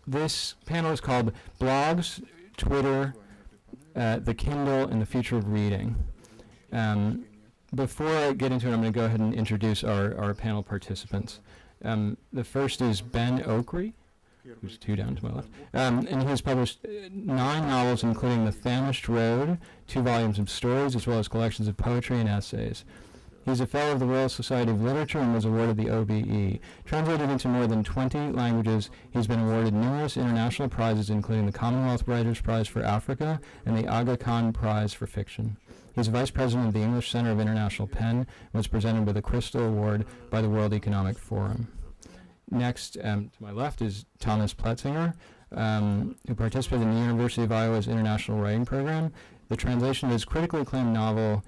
This panel is called Blogs, Twitter, the Kindle, and the Future of Reading. Before I get into it, I'm going to go ahead and introduce our panel participants. The first is Ben Okri, who's 2 down to my left, and he has published 9 novels, including The Famished Road, 2 volumes of stories, as well as collections of poetry and essays. He's a fellow of the Royal Society of Literature and was awarded the OBE. Translated into more than 20 languages, he's been awarded numerous international prizes, including the Commonwealth Writers' Prize for Africa and the Aga Khan Prize for Fiction. He's vice president of the English Center of International Pen and was presented with a Crystal Award by the World Economic Forum. Next, to my left, is Thomas Pletzinger, who participated in the University of Iowa's International Writing Program. The translation of his critically acclaimed novel,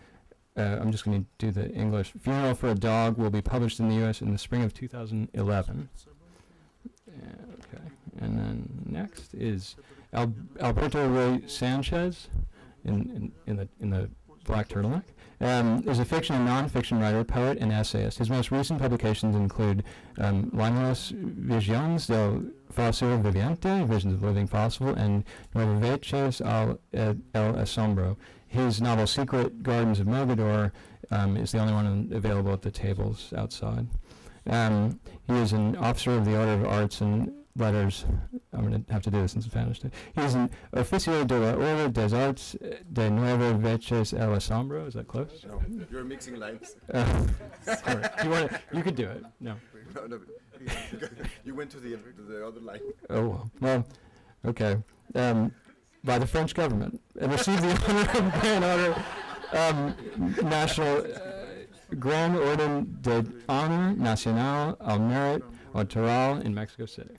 I'm just going to do the English, Funeral for a Dog, will be published in the U.S. in the spring of 2011. Okay, and then next is Alberto Ruy-Sánchez, in the black turtleneck. Is a fiction and non-fiction writer, poet, and essayist. His most recent publications include Las Visiones del Fósil Viviente, Visions of the Living Fossil, and Nueve Veces el Asombro. His novel Secret Gardens of Mogador is the only one available at the tables outside. He is an officer of the Order of Arts and Letters. I'm going to have to do this in Spanish too. He's an oficio de la Orden des Arts de Nueve Veces el Asombro. Is that close? No, you're mixing lines. Sorry. You could do it. No. No, you went to the other line. Oh, well, okay. By the French government, and received the honor of Grand Order, National Grand Orden de Honor Nacional al Mérite Autoral in Mexico City.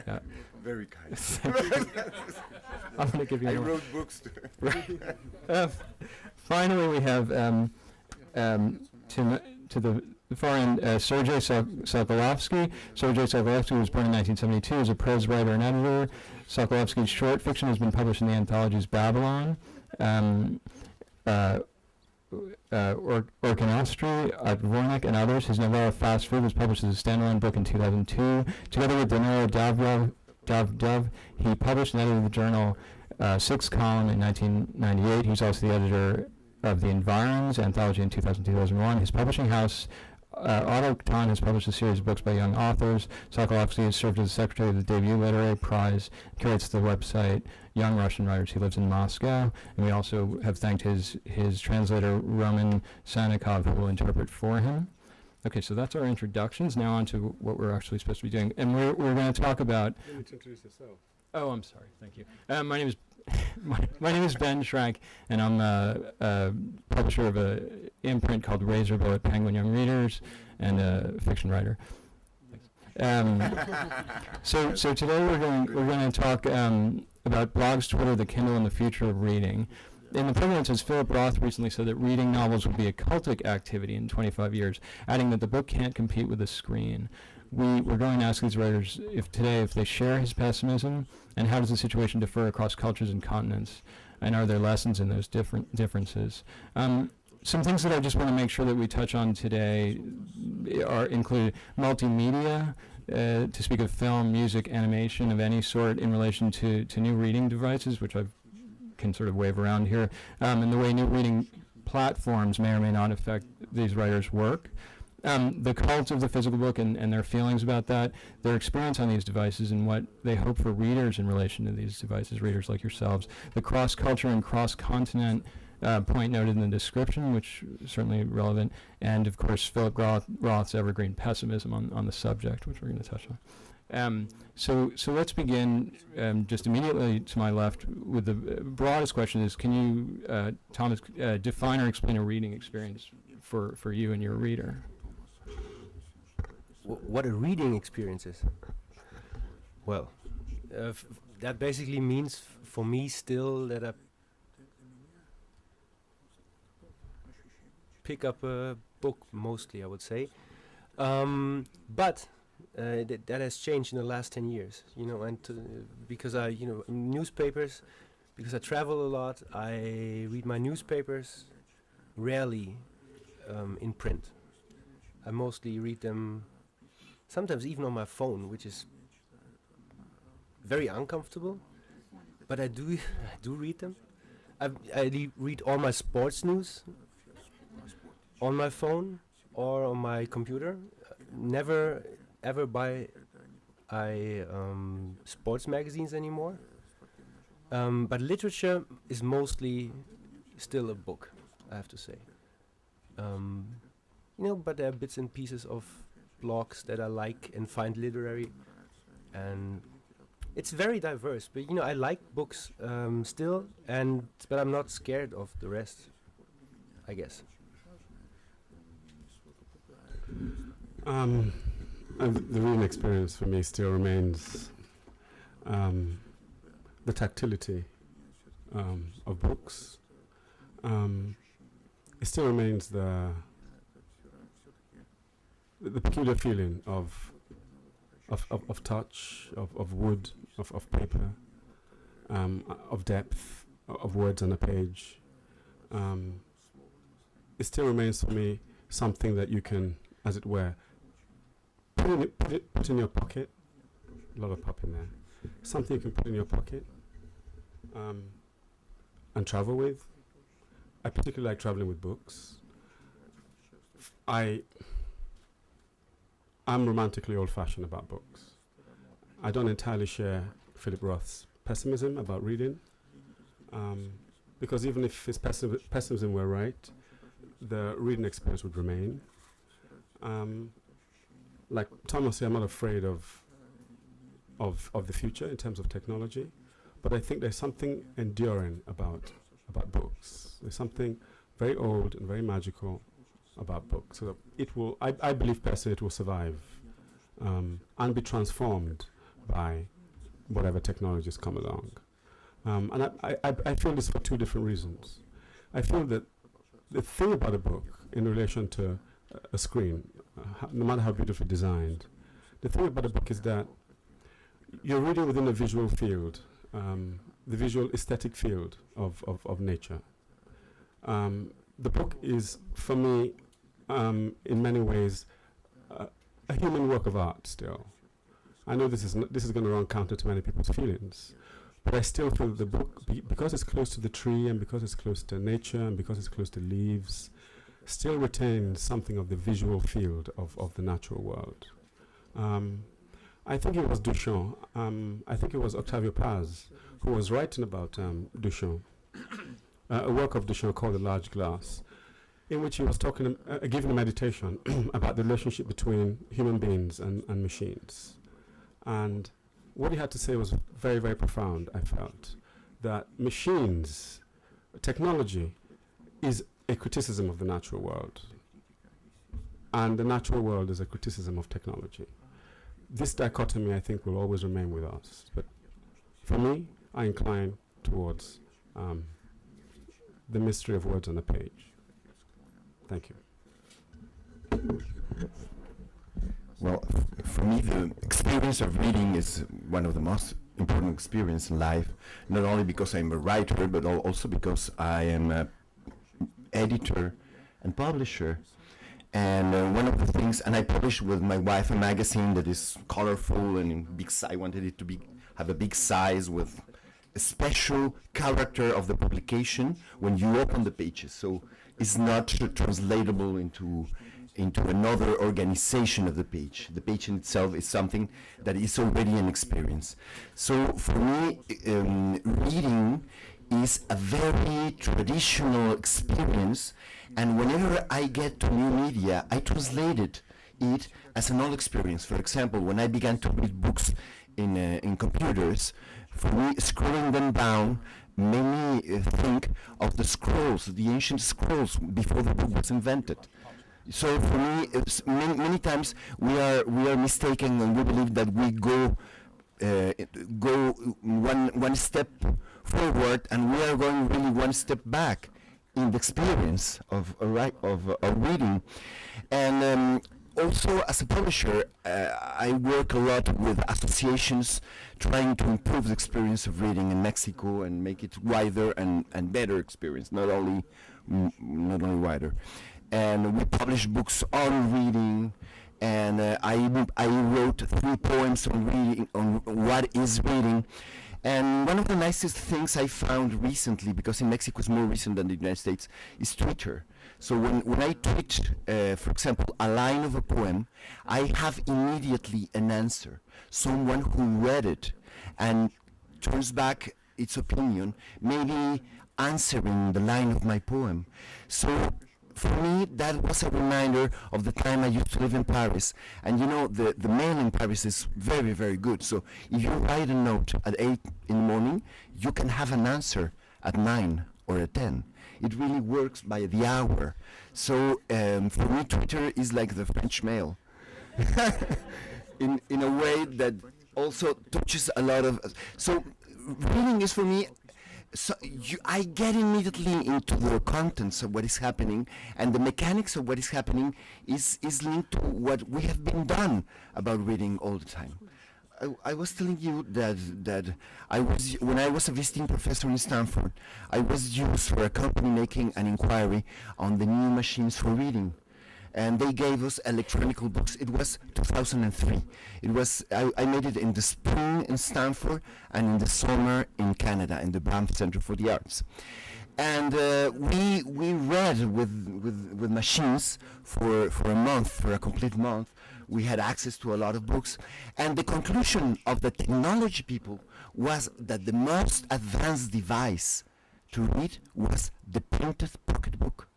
Yeah. Very kind. I'm going to give you I more. wrote books too. Finally, we have to the far end, Sergi Sokolovskiy. Sergi Sokolovskiy was born in 1972 as a prose writer and editor. Sokolovsky's short fiction has been published in the anthologies Babylon, Orkanostri, Dvornik, and others. His novella Fast Food was published as a standalone book in 2002. Together with Danilo Davdov, he published and edited the journal Sixth Column in 1998. He was also the editor of The Environs anthology in 2000-2001. His publishing house, Autochton, has published a series of books by young authors. Sokolovskiy has served as secretary of the Debut Literary Prize, curates the website Young Russian Writers. He lives in Moscow, and we also have thanked his translator, Roman Sanikov, who will interpret for him. Okay, so that's our introductions. Now on to what we're actually supposed to be doing. And we're going to talk about... You need to introduce yourself. Oh, I'm sorry. Thank you. My name is my name is Ben Schrank, and I'm a publisher of an imprint called Razorbill at Penguin Young Readers, and a fiction writer. So today we're going to talk about blogs, Twitter, the Kindle, and the future of reading. In the program, it says Philip Roth recently said that reading novels would be a cultic activity in 25 years, adding that the book can't compete with the screen. We're going to ask these writers if they share his pessimism, and how does the situation differ across cultures and continents, and are there lessons in those differences? Some things that I just want to make sure that we touch on today include multimedia, to speak of film, music, animation of any sort in relation to new reading devices, which I can sort of wave around here, and the way new reading platforms may or may not affect these writers' work. The cult of the physical book and their feelings about that, their experience on these devices and what they hope for readers in relation to these devices, readers like yourselves. The cross-culture and cross-continent point noted in the description, which is certainly relevant, and of course Philip Roth's evergreen pessimism on the subject, which we're going to touch on. So let's begin just immediately to my left with the broadest question is, can you, Thomas, define or explain a reading experience for you and your reader? What a reading experience is? Well, that basically means for me still that I pick up a book mostly, I would say. But that has changed in the last 10 years, and because newspapers, because I travel a lot, I read my newspapers rarely in print. I mostly read them sometimes even on my phone, which is very uncomfortable, but I do I do read them. I read all my sports news on my phone or on my computer. Never ever buy I sports magazines anymore. But literature is mostly still a book, I have to say. But there are bits and pieces of blogs that I like and find literary, and it's very diverse. But I like books still, but I'm not scared of the rest, I guess. And the real experience for me still remains the tactility of books. It still remains the peculiar feeling of touch, of wood, of paper, of depth, of words on a page. It still remains for me something that you can, as it were, put in your pocket. A lot of pop in there. Something you can put in your pocket and travel with. I particularly like traveling with books. I'm romantically old-fashioned about books. I don't entirely share Philip Roth's pessimism about reading, because even if his pessimism were right, the reading experience would remain. Like Thomas, I'm not afraid of the future in terms of technology, but I think there's something enduring about books. There's something very old and very magical about books. So it will, I believe personally, it will survive and be transformed by whatever technologies come along. And I feel this for two different reasons. I feel that the thing about a book in relation to a screen, no matter how beautifully designed, the thing about a book is that you're reading within a visual field, the visual aesthetic field of nature. The book is, for me, in many ways, a human work of art still. I know this is going to run counter to many people's feelings, but I still feel that the book, because it's close to the tree and because it's close to nature and because it's close to leaves, still retains something of the visual field of the natural world. I think it was Duchamp, I think it was Octavio Paz, who was writing about Duchamp, a work of Duchamp called The Large Glass, in which he was talking, giving a meditation about the relationship between human beings and machines. And what he had to say was very, very profound, I felt, that machines, technology, is a criticism of the natural world. And the natural world is a criticism of technology. This dichotomy, I think, will always remain with us. But for me, I incline towards the mystery of words on a page. Thank you. Well, for me, the experience of reading is one of the most important experiences in life, not only because I'm a writer, but also because I am an editor and publisher. And one of the things, and I published with my wife a magazine that is colorful and in big size. I wanted it to have a big size with a special character of the publication when you open the pages. So it's not translatable into another organization of the page. The page in itself is something that is already an experience. So for me, reading is a very traditional experience, and whenever I get to new media, I translated it as an old experience. For example, when I began to read books in computers, for me, scrolling them down made me think of the scrolls, the ancient scrolls before the book was invented. So for me, it's many times we are mistaken, and we believe that we go one step forward, and we are going really one step back in the experience of reading. And also, as a publisher, I work a lot with associations trying to improve the experience of reading in Mexico and make it wider and better experience, not only wider. And we publish books on reading, and I wrote 3 poems on reading, on what is reading. And one of the nicest things I found recently, because in Mexico it's more recent than the United States, is Twitter. So when I tweet, for example, a line of a poem, I have immediately an answer. Someone who read it and turns back its opinion, maybe answering the line of my poem. So for me, that was a reminder of the time I used to live in Paris. And you know, the mail in Paris is very, very good. So if you write a note at 8 in the morning, you can have an answer at 9 or at 10. It really works by the hour. So for me, Twitter is like the French mail. in a way that also touches a lot of... So reading is for me... So I get immediately into the contents of what is happening, and the mechanics of what is happening is linked to what we have been done about reading all the time. I was telling you that when I was a visiting professor in Stanford, I was used for a company making an inquiry on the new machines for reading. And they gave us electronic books. It was 2003. It was I made it in the spring in Stanford and in the summer in Canada, in the Banff Center for the Arts. And we read with machines for a month, for a complete month. We had access to a lot of books. And the conclusion of the technology people was that the most advanced device to read was the printed pocketbook.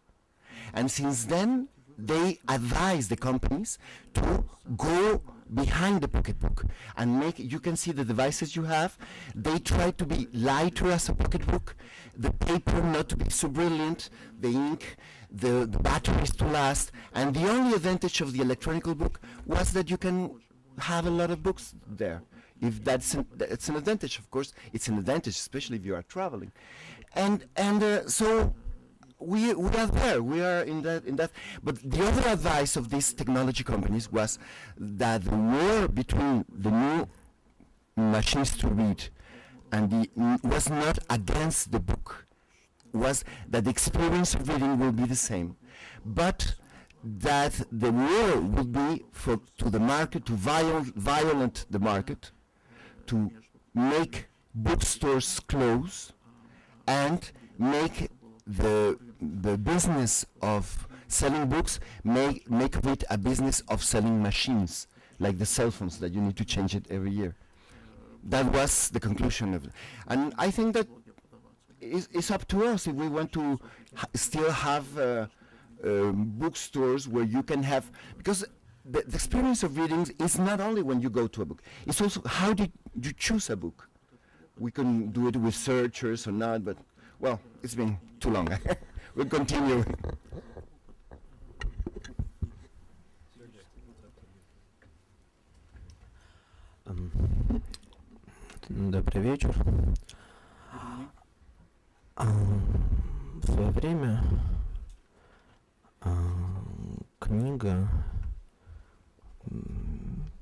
And since then, they advise the companies to go behind the pocketbook and make, you can see the devices you have, they try to be lighter as a pocketbook, the paper not to be so brilliant, the ink, the batteries to last, and the only advantage of the electronic book was that you can have a lot of books there. If that's it's an advantage, of course, it's an advantage, especially if you are traveling. And so we are there. We are in that. But the other advice of these technology companies was that the war between the new machines to read and was not against the book. Was that the experience of reading will be the same, but that the war would be to the market, to violate the market, to make bookstores close and make the business of selling books, make of it a business of selling machines, like the cell phones that you need to change it every year. That was the conclusion of it. And I think that it's up to us if we want to still have bookstores where you can have, because the experience of reading is not only when you go to a book, it's also how did you choose a book. We can do it with searchers or not, but well, it's been too long. We'll continue. Добрый вечер. В свое время книга,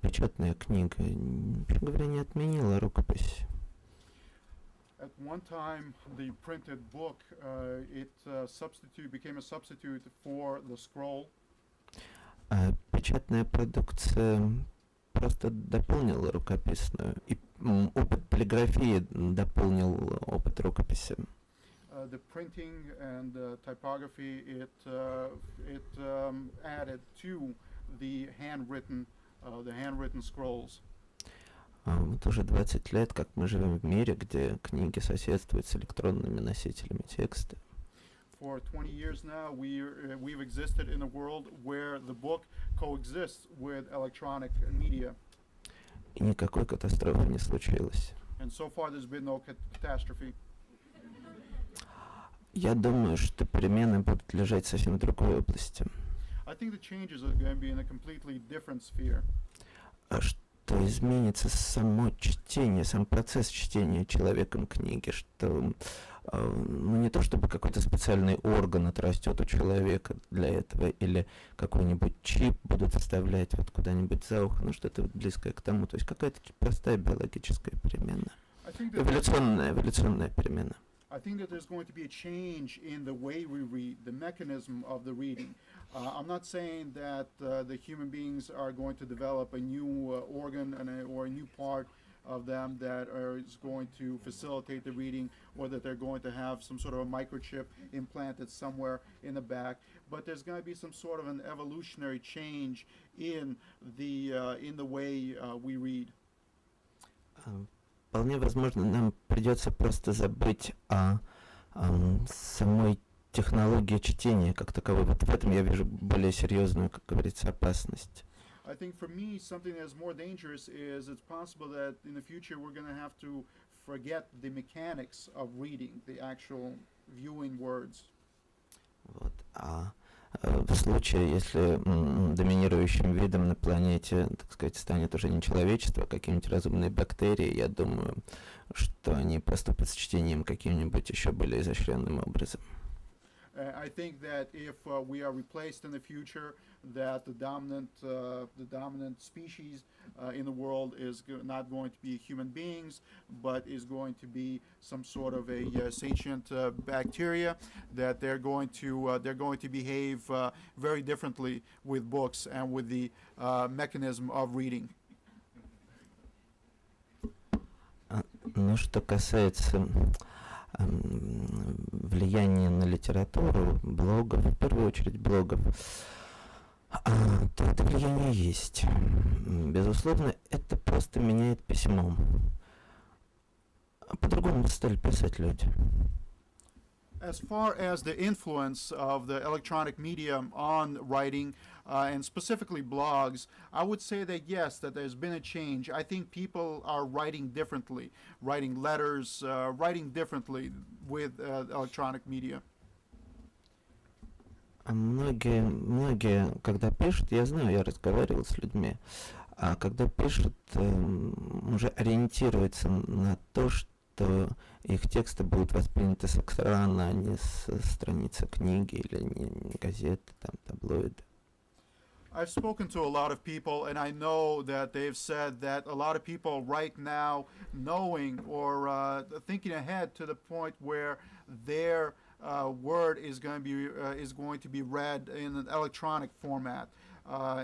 печатная книга, вообще говоря, не отменила рукопись. At one time, the printed book became a substitute for the scroll. Печатная продукция просто дополнила рукописную, и опыт полиграфии дополнил опыт рукописи. The printing and typography, it added to the handwritten scrolls. Вот уже 20 лет, как мы живем в мире, где книги соседствуют с электронными носителями текста. For 20 years now, we've existed in a world where the book coexists with electronic media. И никакой катастрофы не случилось. And so far, there's been no catastrophe. Я думаю, что перемены будут лежать совсем в другой области. I think the changes are going to be in a completely different sphere. Что изменится само чтение, сам процесс чтения человеком книги, что не то чтобы какой-то специальный орган отрастет у человека для этого, или какой-нибудь чип будут вставлять вот куда-нибудь за ухо, но что-то близкое к тому, то есть какая-то простая биологическая перемена, эволюционная перемена. I think that there's going to be a change in the way we read, the mechanism of the reading. I'm not saying that the human beings are going to develop a new organ or a new part of them that is going to facilitate the reading, or that they're going to have some sort of a microchip implanted somewhere in the back. But there's going to be some sort of an evolutionary change in the way we read. Вполне возможно, нам придется просто забыть о самой технологии чтения как таковой. Вот в этом я вижу более серьезную, как говорится, опасность. I think for me, something that's more dangerous is it's possible that in the future we're going to have to forget the mechanics of reading, the actual viewing words. Вот. В случае, если доминирующим видом на планете, так сказать, станет уже не человечество, а какие-нибудь разумные бактерии, я думаю, что они поступят с чтением каким-нибудь еще более изощренным образом. I think that if we are replaced in the future, that the dominant species in the world is not going to be human beings, but is going to be some sort of a sentient bacteria. That they're going to behave very differently with books and with the mechanism of reading. Ну, что касается влияния на литературу, блогов, в первую очередь блогов, то это влияние есть. Безусловно, это просто меняет письмо. По-другому стали писать люди. As far as the influence of the electronic medium on writing, and specifically blogs, I would say that yes, that there's been a change. I think people are writing differently, writing letters, writing differently with electronic media. Многие, когда пишут, я знаю, я разговаривал с людьми, а когда пишут, уже ориентируются на то, что их тексты будут восприняты с экрана, а не с страницы книги или не газеты, там, таблоиды. I've spoken to a lot of people, and I know that they've said that a lot of people write now knowing or thinking ahead to the point where their word is going to be read in an electronic format,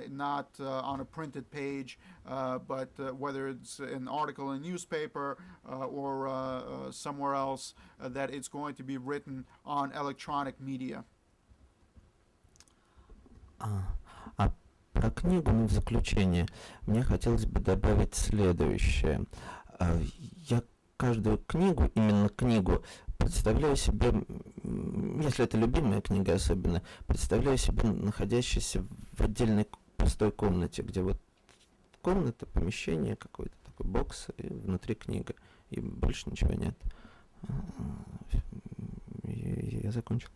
not on a printed page, but whether it's an article in a newspaper or somewhere else, that it's going to be written on electronic media. А про книгу, в заключение, мне хотелось бы добавить следующее. Я каждую книгу, именно книгу, представляю себе, если это любимая книга особенно, представляю себе находящейся в отдельной пустой комнате, где вот комната, помещение, какой-то такой бокс, и внутри книга, и больше ничего нет. Я закончил.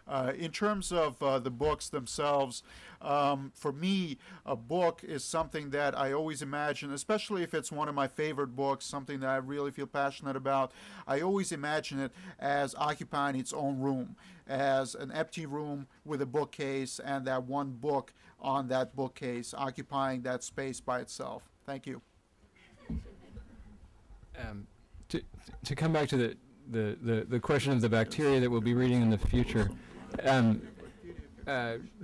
In terms of the books themselves, for me, a book is something that I always imagine, especially if it's one of my favorite books, something that I really feel passionate about. I always imagine it as occupying its own room, as an empty room with a bookcase and that one book on that bookcase occupying that space by itself. Thank you. To come back to the question of the bacteria that we'll be reading in the future,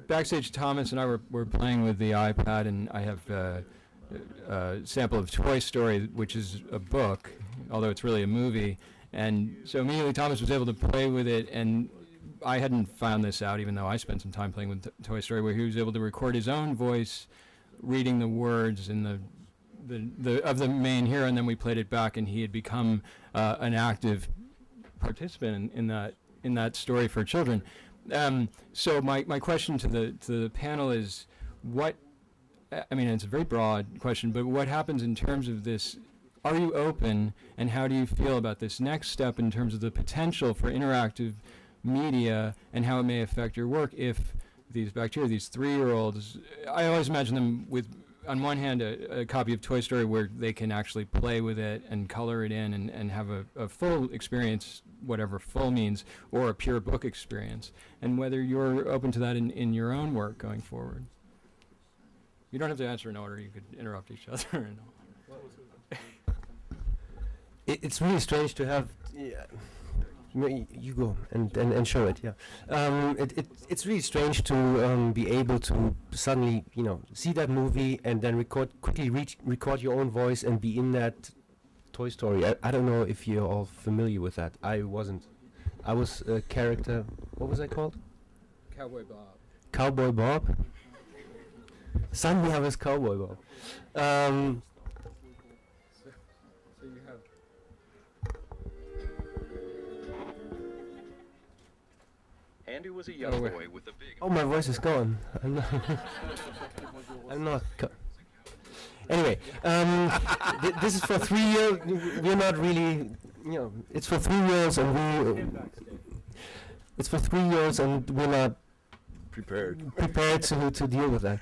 backstage Thomas and I were playing with the iPad, and I have a sample of Toy Story, which is a book, although it's really a movie, and so immediately Thomas was able to play with it, and I hadn't found this out, even though I spent some time playing with Toy Story, where he was able to record his own voice reading the words in of the main hero, and then we played it back, and he had become an active participant in that story for children. So my question to the panel is, what, I mean, it's a very broad question, but what happens in terms of this? Are you open, and how do you feel about this next step in terms of the potential for interactive media and how it may affect your work if these bacteria, these 3-year-olds, I always imagine them with, on one hand, a copy of Toy Story where they can actually play with it and color it in and have a full experience, whatever full means, or a pure book experience, and whether you're open to that in your own work going forward. You don't have to answer in order. You could interrupt each other. it's really strange to have. You go and show it. Yeah, it's really strange to be able to suddenly see that movie and then quickly record your own voice and be in that Toy Story. I don't know if you're all familiar with that. I wasn't. I was a character. What was I called? Cowboy Bob. Cowboy Bob. Suddenly I was Cowboy Bob. So you have. Andy was a young boy with a big. Oh, my voice is gone. I'm not. I'm not. Anyway, this is for 3 years. We're not really, it's for 3 years, and it's for 3 years, and we're not prepared to deal with that.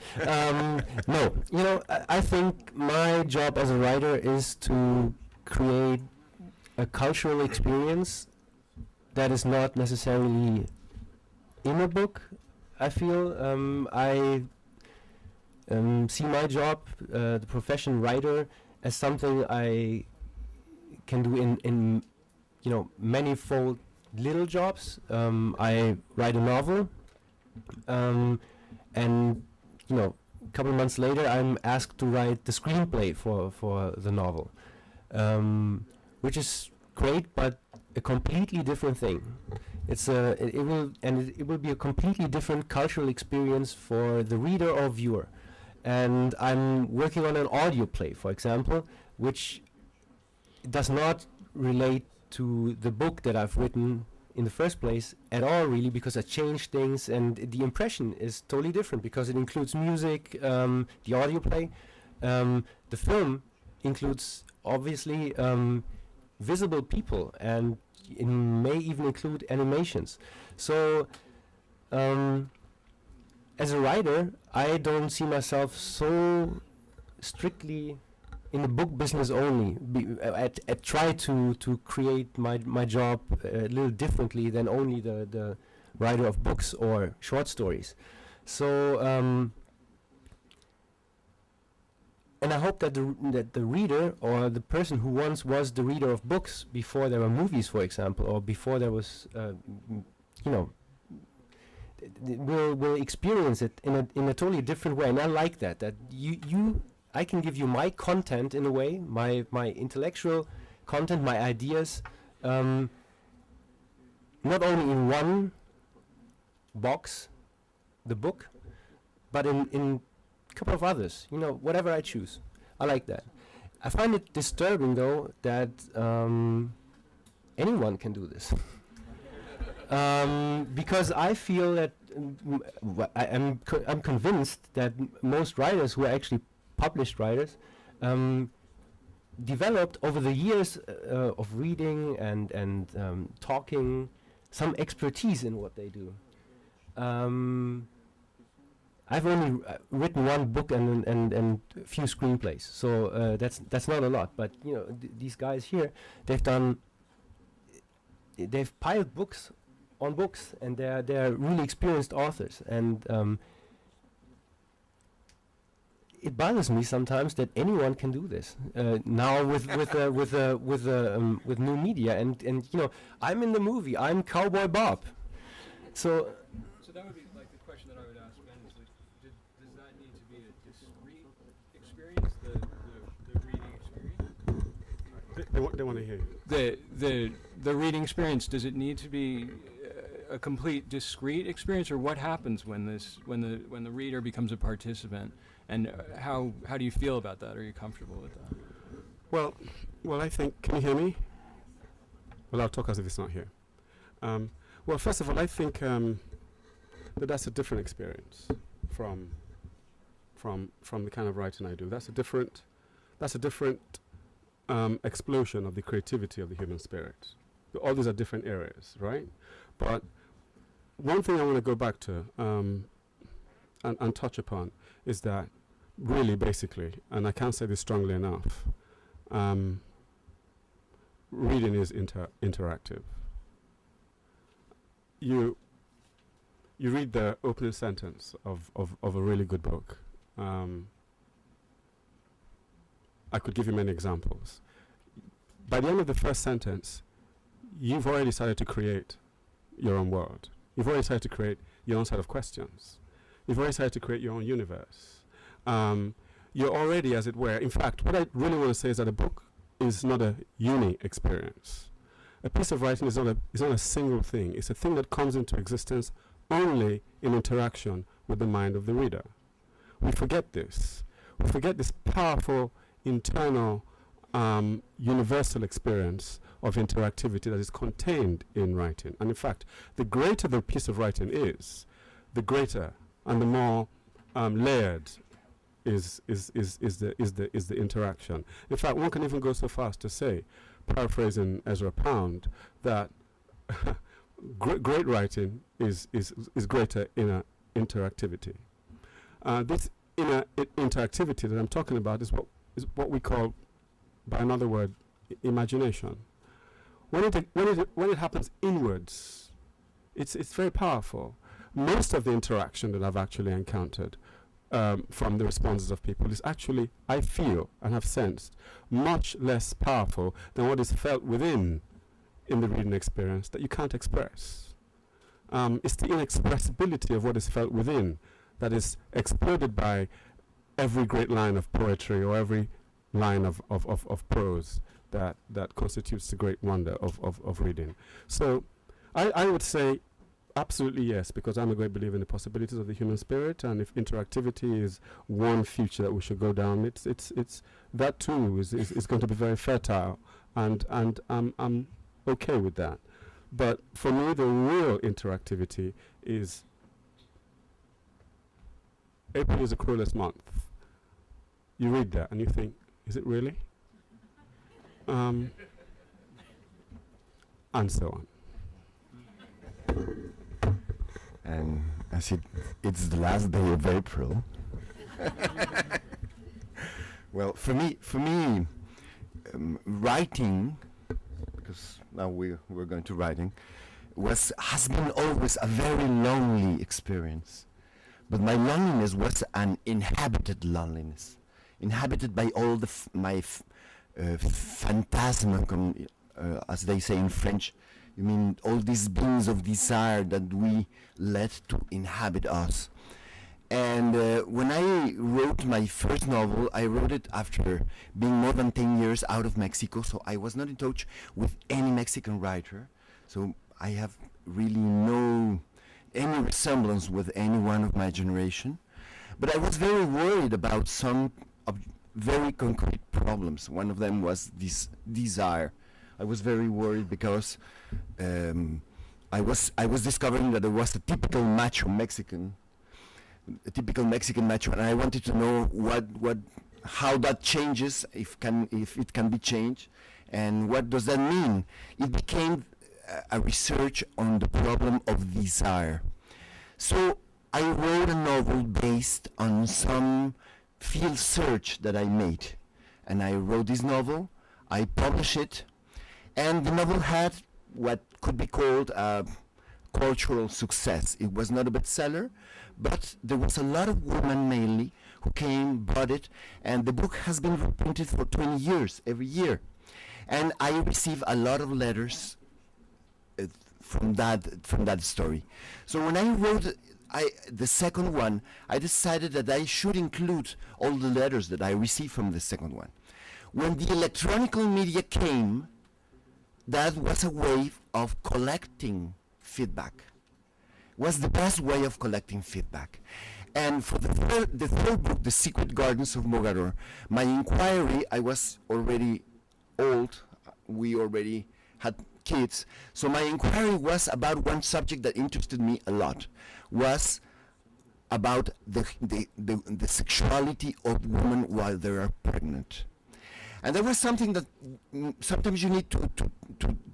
No, I think my job as a writer is to create a cultural experience that is not necessarily in a book. I feel I see my job, the profession writer, as something I can do in manifold little jobs. I write a novel, and a couple months later I'm asked to write the screenplay for the novel, which is great, but a completely different thing. It will be a completely different cultural experience for the reader or viewer. And I'm working on an audio play, for example, which does not relate to the book that I've written in the first place at all, really, because I changed things, and the impression is totally different because it includes music, the audio play. The film includes, obviously, visible people, and it may even include animations. So, as a writer, I don't see myself so strictly in the book business only. I try to create my job a little differently than only the writer of books or short stories. So, and I hope that the reader, or the person who once was the reader of books before there were movies, for example, or before there was, will experience it in a totally different way. And I like that I can give you my content in a way, my intellectual content, my ideas, not only in one box, the book, but in a couple of others, whatever I choose. I like that. I find it disturbing, though, that anyone can do this. Because I feel that I'm convinced that most writers who are actually published writers developed over the years of reading and talking some expertise in what they do. I've only written one book and a few screenplays, so that's not a lot. But these guys here, they've piled books on books, and they're really experienced authors. And it bothers me sometimes that anyone can do this now with new media. And I'm in the movie. I'm Cowboy Bob. So that would be like the question that I would ask Ben is, like, does that need to be a discrete experience, the reading experience? They want to hear you. The reading experience, does it need to be a complete discrete experience, or what happens when the reader becomes a participant, and how do you feel about that? Are you comfortable with that? Well, I think. Can you hear me? Well, I'll talk as if it's not here. Well, first of all, I think that's a different experience from the kind of writing I do. That's a different explosion of the creativity of the human spirit. All these are different areas, right? But one thing I want to go back to and touch upon is that really, basically, and I can't say this strongly enough, reading is interactive. You read the opening sentence of a really good book. I could give you many examples. by the end of the first sentence, you've already started to create your own world. You've already started to create your own set of questions. You've already started to create your own universe. You're already, as it were, in fact, what I really want to say is that a book is not a uni experience. A piece of writing is not a single thing. It's a thing that comes into existence only in interaction with the mind of the reader. We forget this. We forget this powerful internal universal experience of interactivity that is contained in writing. And in fact, the greater the piece of writing is, the greater and the more layered is the interaction. In fact, one can even go so far as to say, paraphrasing Ezra Pound, that great writing is greater inner interactivity. This inner interactivity that I'm talking about is what we call, by another word, imagination. When it happens inwards, it's very powerful. Most of the interaction that I've actually encountered from the responses of people is actually, I feel and have sensed, much less powerful than what is felt within in the reading experience that you can't express. It's the inexpressibility of what is felt within that is exploded by every great line of poetry or every line of prose that constitutes the great wonder of reading. So I would say absolutely yes, because I'm a great believer in the possibilities of the human spirit, and if interactivity is one future that we should go down, it's that too is going to be very fertile, and I'm okay with that. But for me, the real interactivity is April is the cruelest month. You read that and you think, is it really? And so on. And I said, it's the last day of April. Well, for me, writing, because now we're going to writing, has been always a very lonely experience. But my loneliness was an inhabited loneliness, inhabited by all the my phantasma, as they say in French. You mean all these beings of desire that we let to inhabit us. And when I wrote my first novel, I wrote it after being more than 10 years out of Mexico, so I was not in touch with any Mexican writer. So I have really any resemblance with anyone of my generation. But I was very worried about some very concrete problems. One of them was this desire. I was very worried because I was discovering that there was a typical Mexican macho, and I wanted to know how that changes, if it can be changed, and what does that mean. It became a research on the problem of desire. So I wrote a novel based on some field search that I made, and I wrote this novel, I published it, and the novel had what could be called a cultural success. It was not a bestseller, but there was a lot of women mainly who came, bought it, and the book has been reprinted for 20 years, every year. And I received a lot of letters from that story. So when I wrote the second one, I decided that I should include all the letters that I received from the second one. When the electronic media came, that was a way of collecting feedback. Was the best way of collecting feedback. And for the third book, The Secret Gardens of Mogador, my inquiry, I was already old, we already had kids, so my inquiry was about one subject that interested me a lot, was about the sexuality of women while they are pregnant. And that was something that sometimes you need to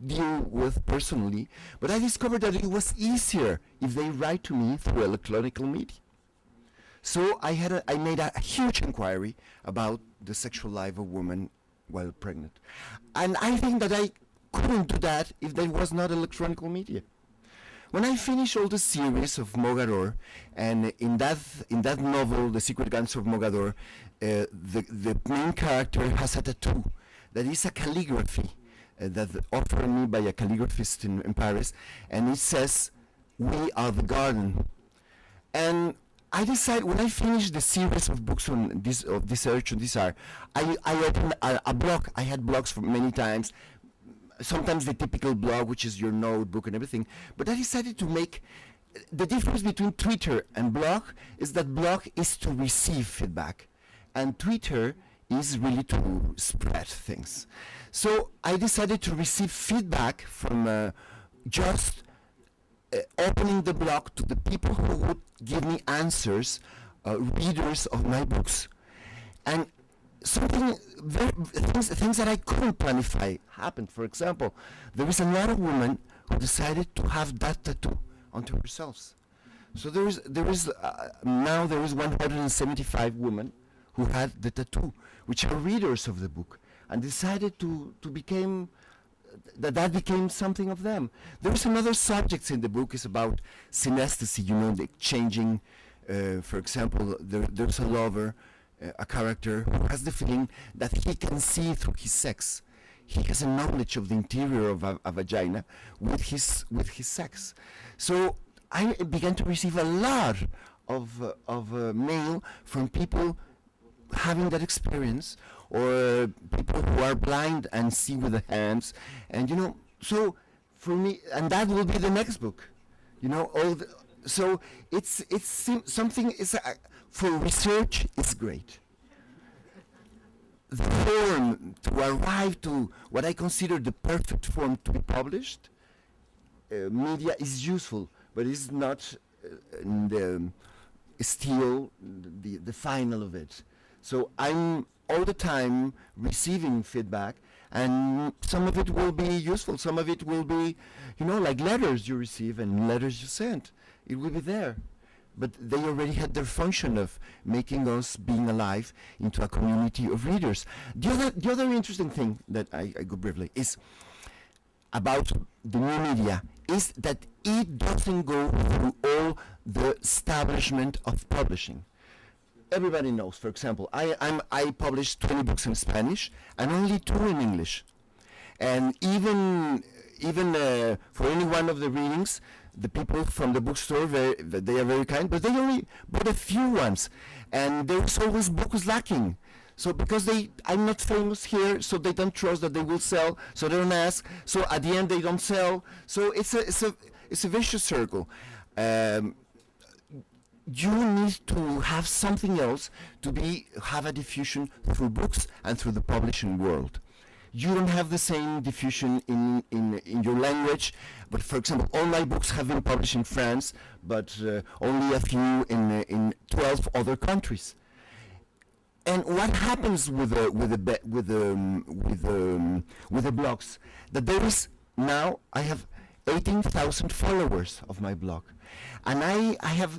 deal with personally, but I discovered that it was easier if they write to me through electronic media. So I made a huge inquiry about the sexual life of women while pregnant. And I think that I couldn't do that if there was not electronic media. When I finished all the series of Mogador, and in that novel, The Secret Gardens of Mogador, the main character has a tattoo that is a calligraphy that offered me by a calligraphist in Paris, and it says, "We are the garden." And I decided, when I finished the series of books on this, of this search on this art, I opened a blog. I had blogs for many times, sometimes the typical blog, which is your notebook and everything, but I decided to make the difference between Twitter and blog is that blog is to receive feedback, and Twitter is really to spread things. So I decided to receive feedback from just opening the blog to the people who would give me answers, readers of my books. And something, things that I couldn't planify happened. For example, there is another woman who decided to have that tattoo onto herself. So there is now there is 175 women who had the tattoo, which are readers of the book, and decided to became that became something of them. There is another subject in the book is about synesthesia, the exchanging. For example, there's a lover, a character who has the feeling that he can see through his sex. He has a knowledge of the interior of a vagina with his sex. So I began to receive a lot of mail from people having that experience, or people who are blind and see with the hands, and so for me, and that will be the next book, so it's something is for research is great. The form to arrive to what I consider the perfect form to be published, media is useful, but it's not still the final of it. So I'm all the time receiving feedback, and some of it will be useful, some of it will be, like letters you receive and letters you send. It will be there. But they already had their function of making us being alive into a community of readers. The other interesting thing that I go briefly is about the new media is that it doesn't go through all the establishment of publishing. Everybody knows, for example, I published 20 books in Spanish and only 2 in English. And even for any one of the readings, the people from the bookstore, they are very kind, but they only bought a few ones. And there's always books lacking. So because I'm not famous here, so they don't trust that they will sell, so they don't ask. So at the end they don't sell. So it's a vicious circle. You need to have something else to have a diffusion through books and through the publishing world. You don't have the same diffusion in your language, but for example, all my books have been published in France, but only a few in 12 other countries. And what happens with the blogs? That there is now I have 18,000 followers of my blog, and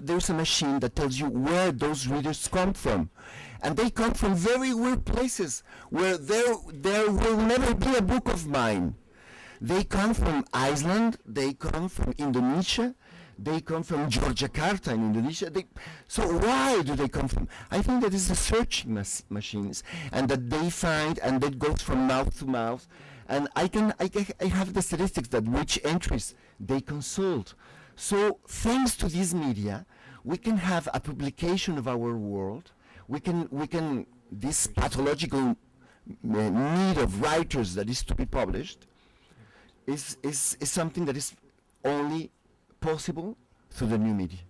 there's a machine that tells you where those readers come from, and they come from very weird places where there will never be a book of mine. They come from Iceland, they come from Indonesia, they come from Yogyakarta in Indonesia. So why do they come from? I think that is the searching machines, and that they find, and that goes from mouth to mouth. And I have the statistics that which entries they consult. So thanks to this media, we can have a publication of our world. We can this pathological need of writers that is to be published is something that is only possible through the new media.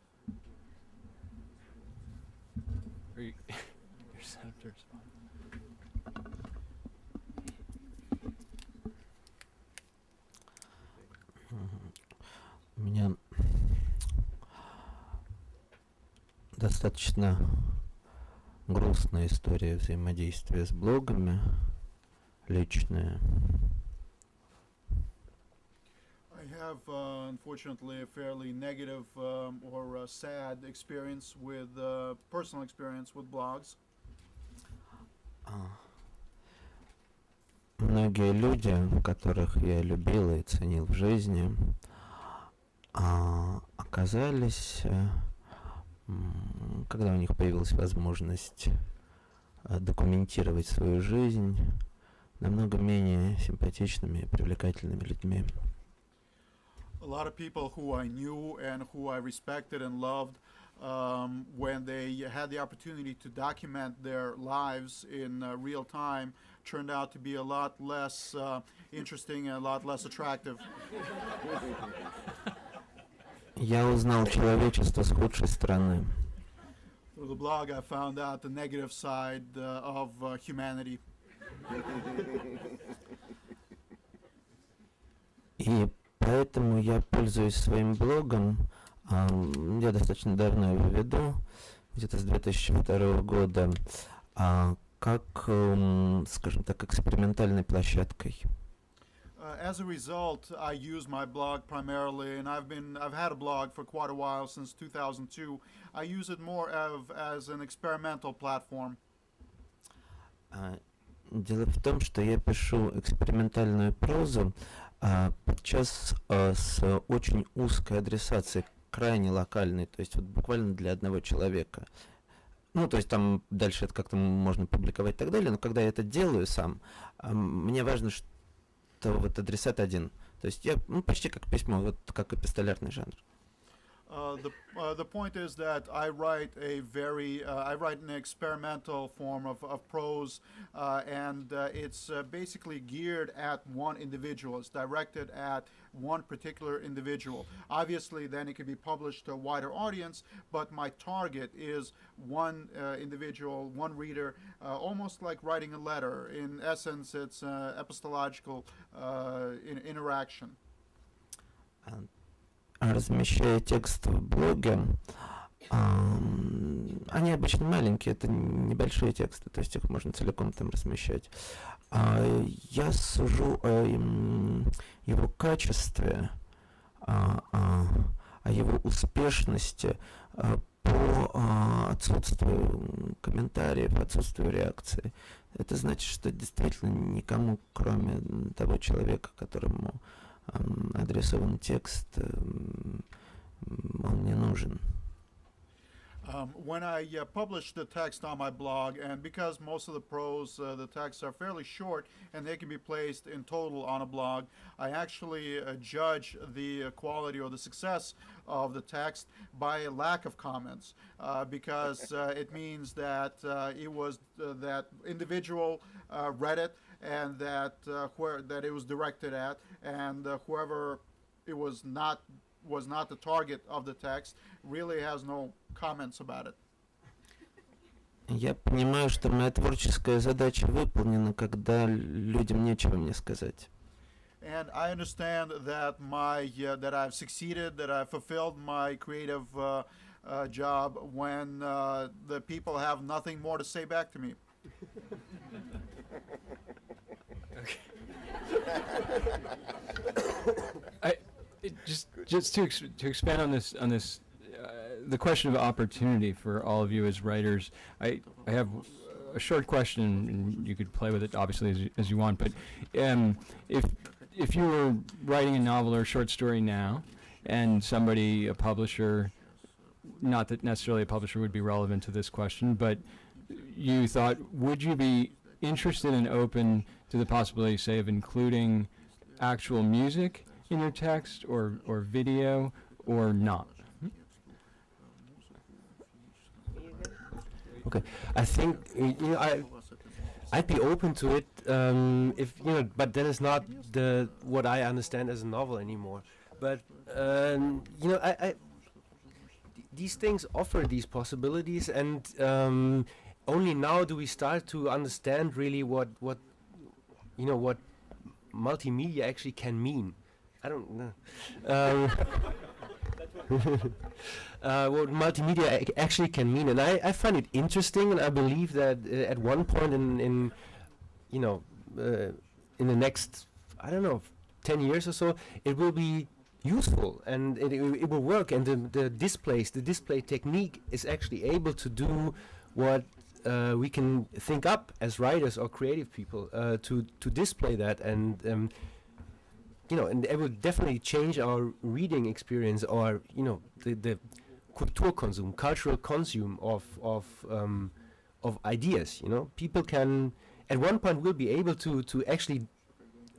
Are you you're set up to respond? У меня достаточно грустная история взаимодействия с блогами, личная. I have, unfortunately, a fairly negative or sad experience with personal experience with blogs. Многие люди, которых я любил и ценил в жизни, оказались, когда у них появилась возможность документировать свою жизнь, намного менее симпатичными и привлекательными людьми. A lot of people who I knew and who I respected and loved, when they had the opportunity to document their lives in real time, turned out to be a lot less interesting and a lot less attractive. Я узнал человечество с худшей стороны. Through the blog, I found out the negative side of humanity. И поэтому я пользуюсь своим блогом. Я достаточно давно его веду, где-то с 2002 года, как, скажем так, экспериментальной площадкой. As a result, I use my blog primarily, and I've had a blog for quite a while, since 2002. I use it more as an experimental platform. Дело в том, что я пишу экспериментальную прозу подчас с очень узкой адресацией, крайне локальной, то есть вот буквально для одного человека. Ну, то есть там дальше это как-то можно публиковать и так далее, но когда я это делаю сам, мне важно, что вот адресат один. То есть я почти как письмо, вот как эпистолярный жанр. The point is that I write I write an experimental form of prose, and it's basically geared at one individual. It's directed at one particular individual. Obviously, then it can be published to a wider audience, but my target is one individual, one reader, almost like writing a letter. In essence, it's epistological interaction. Размещая текст в блоге, они обычно маленькие, это небольшие тексты, то есть их можно целиком там размещать. Я сужу о его качестве, о его успешности по отсутствию комментариев, отсутствию реакции. Это значит, что действительно никому, кроме того человека, которому адресован текст, он не нужен. When I publish the text on my blog, and because most of the prose, the texts are fairly short and they can be placed in total on a blog, I actually judge the quality or the success of the text by a lack of comments, because it means that that individual read it, and that it was directed at, and whoever it was not the target of the text really has no comments about it. Я понимаю, что моя творческая задача выполнена, когда людям нечего мне сказать. And I understand that that I've succeeded, that I've fulfilled my creative job when the people have nothing more to say back to me. Just to expand on this, the question of opportunity for all of you as writers. I have a short question, and you could play with it obviously as you want. But if you were writing a novel or a short story now, and a publisher, not that necessarily a publisher would be relevant to this question, but you thought, would you be interested and open to the possibility, say, of including actual music in your text or video, or not? Okay, I think I'd be open to it if but that is not what I understand as a novel anymore. But these things offer these possibilities, and only now do we start to understand really what multimedia actually can mean. I don't know. What multimedia actually can mean, and I find it interesting, and I believe that at one point in the next 10 years or so, it will be useful and it will work, and the display technique is actually able to do what we can think up as writers or creative people to display that, and and it will definitely change our reading experience, or the cultural consume of ideas. People can at one point we'll be able to actually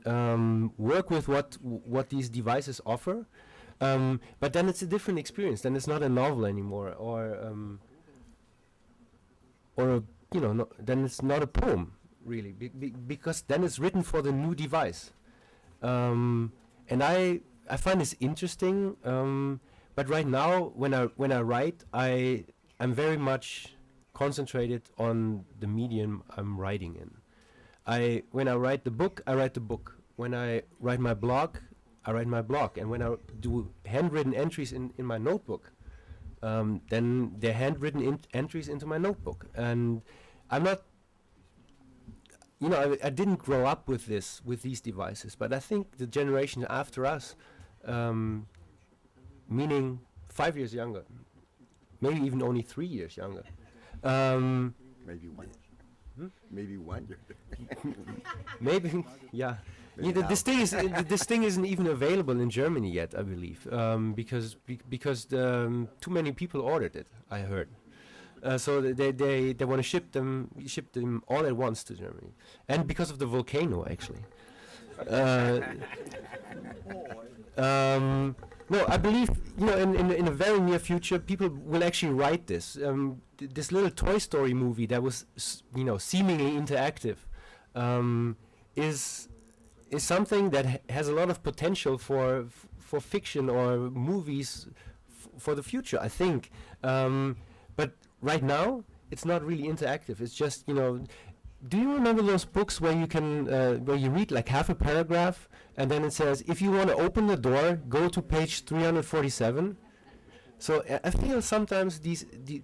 work with what these devices offer, but then it's a different experience. Then it's not a novel anymore, or then it's not a poem really, because then it's written for the new device. And I find this interesting, but right now when I write, I'm very much concentrated on the medium I'm writing in. When I write the book, I write the book. When I write my blog, I write my blog. And when I do handwritten entries in my notebook, then they're handwritten entries into my notebook. And I'm not, I didn't grow up with these devices, but I think the generation after us, meaning 5 years younger, maybe even only 3 years younger. Maybe one. Hmm? Maybe 1 year. Maybe, yeah. Maybe now. This thing isn't even available in Germany yet, I believe, because too many people ordered it. I heard, so they want to ship them all at once to Germany, and because of the volcano, actually. No, I believe in a very near future, people will actually write this. This little Toy Story movie that was seemingly interactive is something that has a lot of potential for fiction or movies for the future, I think. But right now, it's not really interactive. It's just Do you remember those books where you can where you read like half a paragraph and then it says, if you want to open the door, go to page 347? So I feel sometimes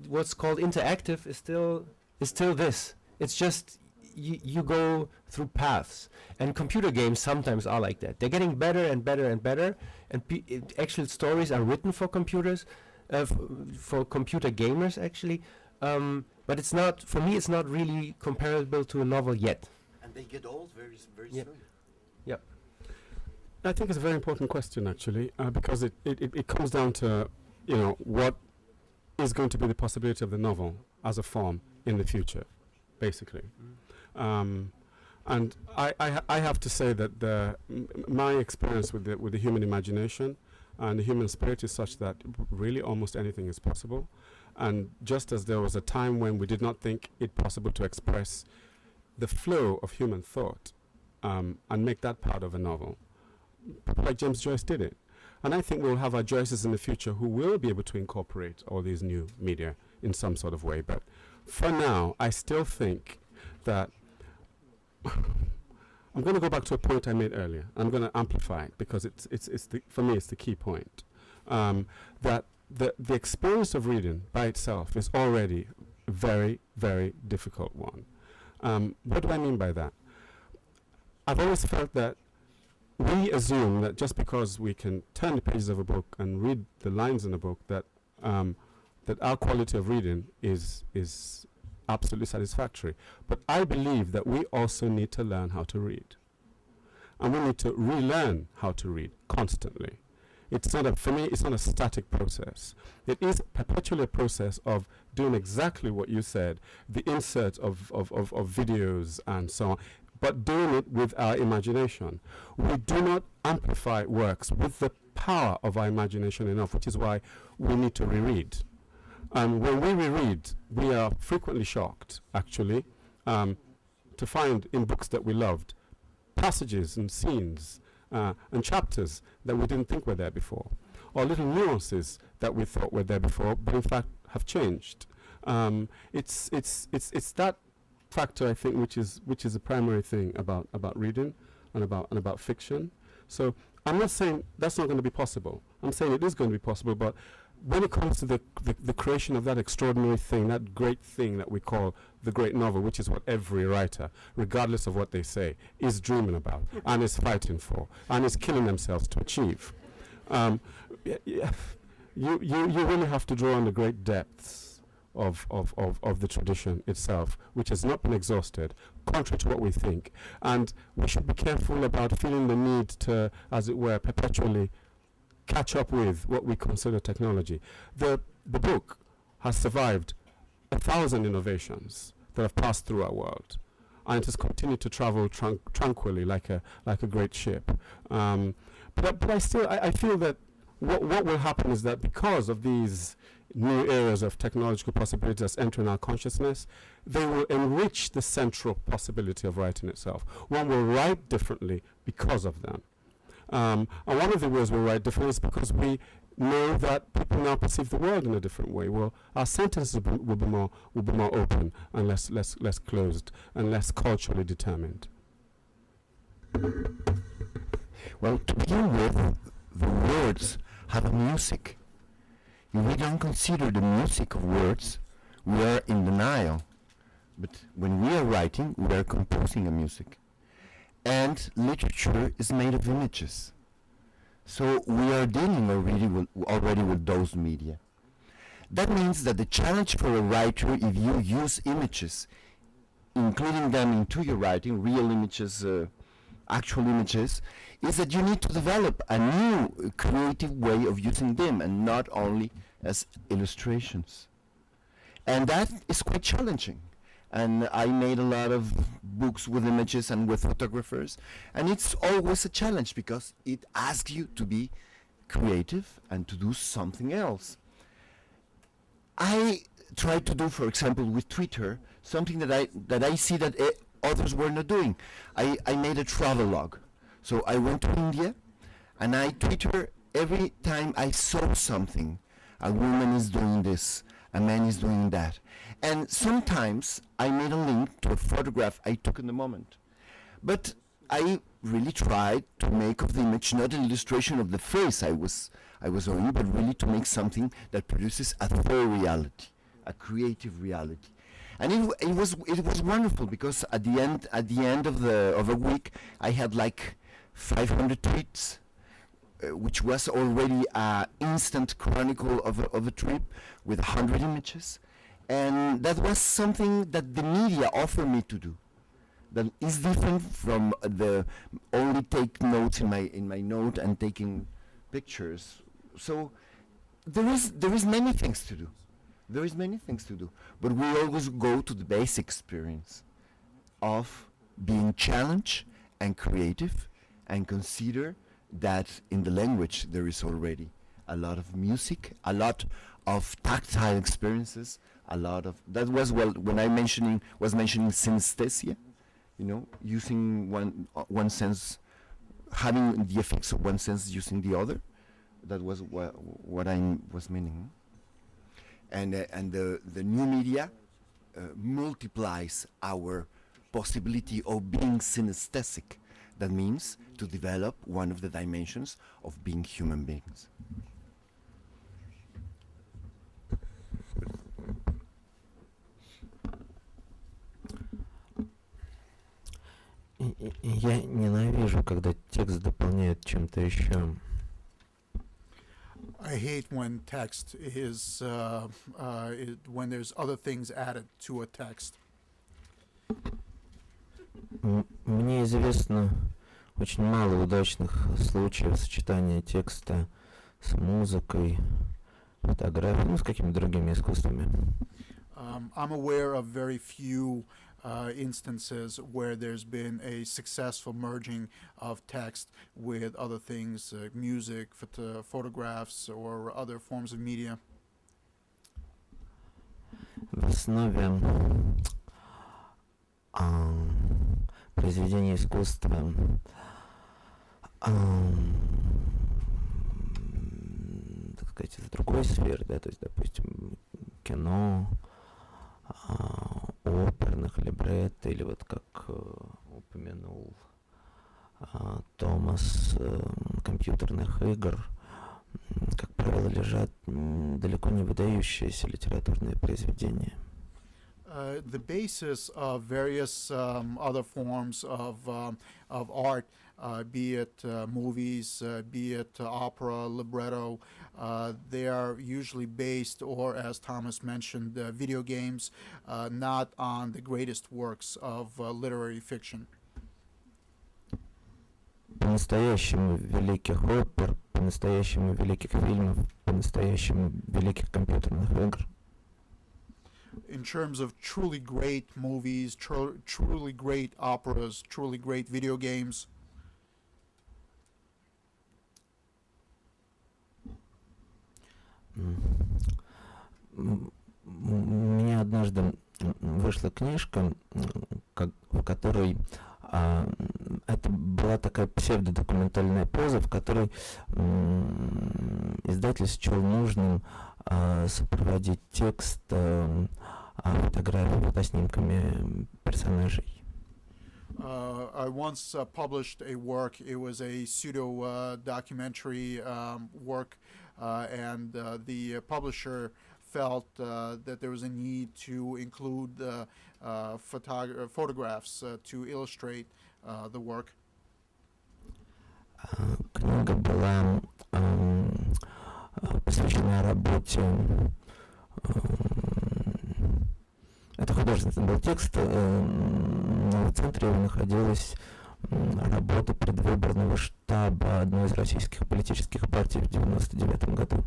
what's called interactive is still this. It's just you go through paths, and computer games sometimes are like that. They're getting better and better and better, and actual stories are written for computers, for computer gamers actually. But it's not, for me, it's not really comparable to a novel yet. And they get old very Yep. soon. Yep. I think it's a very important question, actually, because it comes down to, what is going to be the possibility of the novel as a form in the future, basically. And I have to say that my experience with the human imagination and the human spirit is such that really almost anything is possible. And just as there was a time when we did not think it possible to express the flow of human thought and make that part of a novel, people like James Joyce did it. And I think we'll have our Joyces in the future who will be able to incorporate all these new media in some sort of way. But for now, I still think that I'm going to go back to a point I made earlier. I'm going to amplify it because for me it's the key point. That the experience of reading by itself is already a very, very difficult one. What do I mean by that? I've always felt that we assume that just because we can turn the pages of a book and read the lines in a book, that our quality of reading is absolutely satisfactory. But I believe that we also need to learn how to read. And we need to relearn how to read constantly. For me, it's not a static process. It is perpetually a process of doing exactly what you said, the insert of videos and so on, but doing it with our imagination. We do not amplify works with the power of our imagination enough, which is why we need to reread. When we reread, we are frequently shocked, actually, to find in books that we loved passages and scenes and chapters that we didn't think were there before, or little nuances that we thought were there before, but in fact have changed. It's that factor, I think, which is a primary thing about reading and about fiction. So I'm not saying that's not going to be possible. I'm saying it is going to be possible, but when it comes to the creation of that extraordinary thing, that great thing that we call the great novel, which is what every writer, regardless of what they say, is dreaming about and is fighting for and is killing themselves to achieve, you really have to draw on the great depths of the tradition itself, which has not been exhausted, contrary to what we think. And we should be careful about feeling the need to, as it were, perpetually catch up with what we consider technology. The book has survived 1,000 innovations that have passed through our world. and it has continued to travel tranquilly like a great ship. But I still I feel that what will happen is that because of these new areas of technological possibilities entering our consciousness, they will enrich the central possibility of writing itself. One will write differently because of them. And one of the ways we'll write differently is because we know that people now perceive the world in a different way. Well, our sentences will be more open and less closed and less culturally determined. Well, to begin with, the words have a music. If we don't consider the music of words, we are in denial. But when we are writing, we are composing a music. And literature is made of images. So we are dealing already with those media. That means that the challenge for a writer, if you use images, including them into your writing, real images, actual images, is that you need to develop a new creative way of using them and not only as illustrations. And that is quite challenging. And I made a lot of books with images and with photographers, and it's always a challenge because it asks you to be creative and to do something else. I try to do, for example, with Twitter, something that I see that others were not doing. I made a travel log. So I went to India, and I Twitter every time I saw something. A woman is doing this, a man is doing that. And sometimes I made a link to a photograph I took in the moment. But I really tried to make of the image not an illustration of the face I was owning, but really to make something that produces a full reality, a creative reality. And it was wonderful because at the end of a week I had like 500 tweets, which was already an instant chronicle of a trip with 100 images. And that was something that the media offered me to do. That is different from the only take notes in my note and taking pictures. So there is many things to do. There is many things to do. But we always go to the basic experience of being challenged and creative, and consider that in the language there is already a lot of music, a lot of tactile experiences, a lot of that was when I was mentioning synesthesia, using one sense, having the effects of one sense using the other. That was what I was meaning. And the new media multiplies our possibility of being synesthetic. That means to develop one of the dimensions of being human beings. Я ненавижу, когда текст дополняют чем-то еще. I hate when text is when there's other things added to a text. Мне известно очень мало удачных случаев сочетания текста с музыкой, фотографией, с какими-то другими искусствами. I'm aware of very few instances where there's been a successful merging of text with other things, music, photographs, or other forms of media. В основе произведения искусства так сказать, из другой сферы, да, то есть, допустим, кино, оперных либретто, или вот как упомянул Томас, компьютерных игр, как правило, лежат далеко не выдающиеся литературные произведения. The basis of various other forms of art, be it movies, be it opera, libretto, they are usually based, or as Thomas mentioned, video games, not on the greatest works of literary fiction. По-настоящему великих опер, по-настоящему великих фильмов, по-настоящему великих компьютерных игр. in terms of truly great movies, truly great operas, truly great video games. У меня однажды вышла книжка, в которой это была такая псевдодокументальная проза, в которой издатель счел нужным сопроводить текст фотографией, фотоснимками персонажей. I once published a work. It was a pseudo-documentary work, and the publisher felt that there was a need to include photographs to illustrate the work. Книга была посвящена работе. Это художественный был текст, но в центре его находилась работа предвыборного штаба одной из российских политических партий в 1999 году.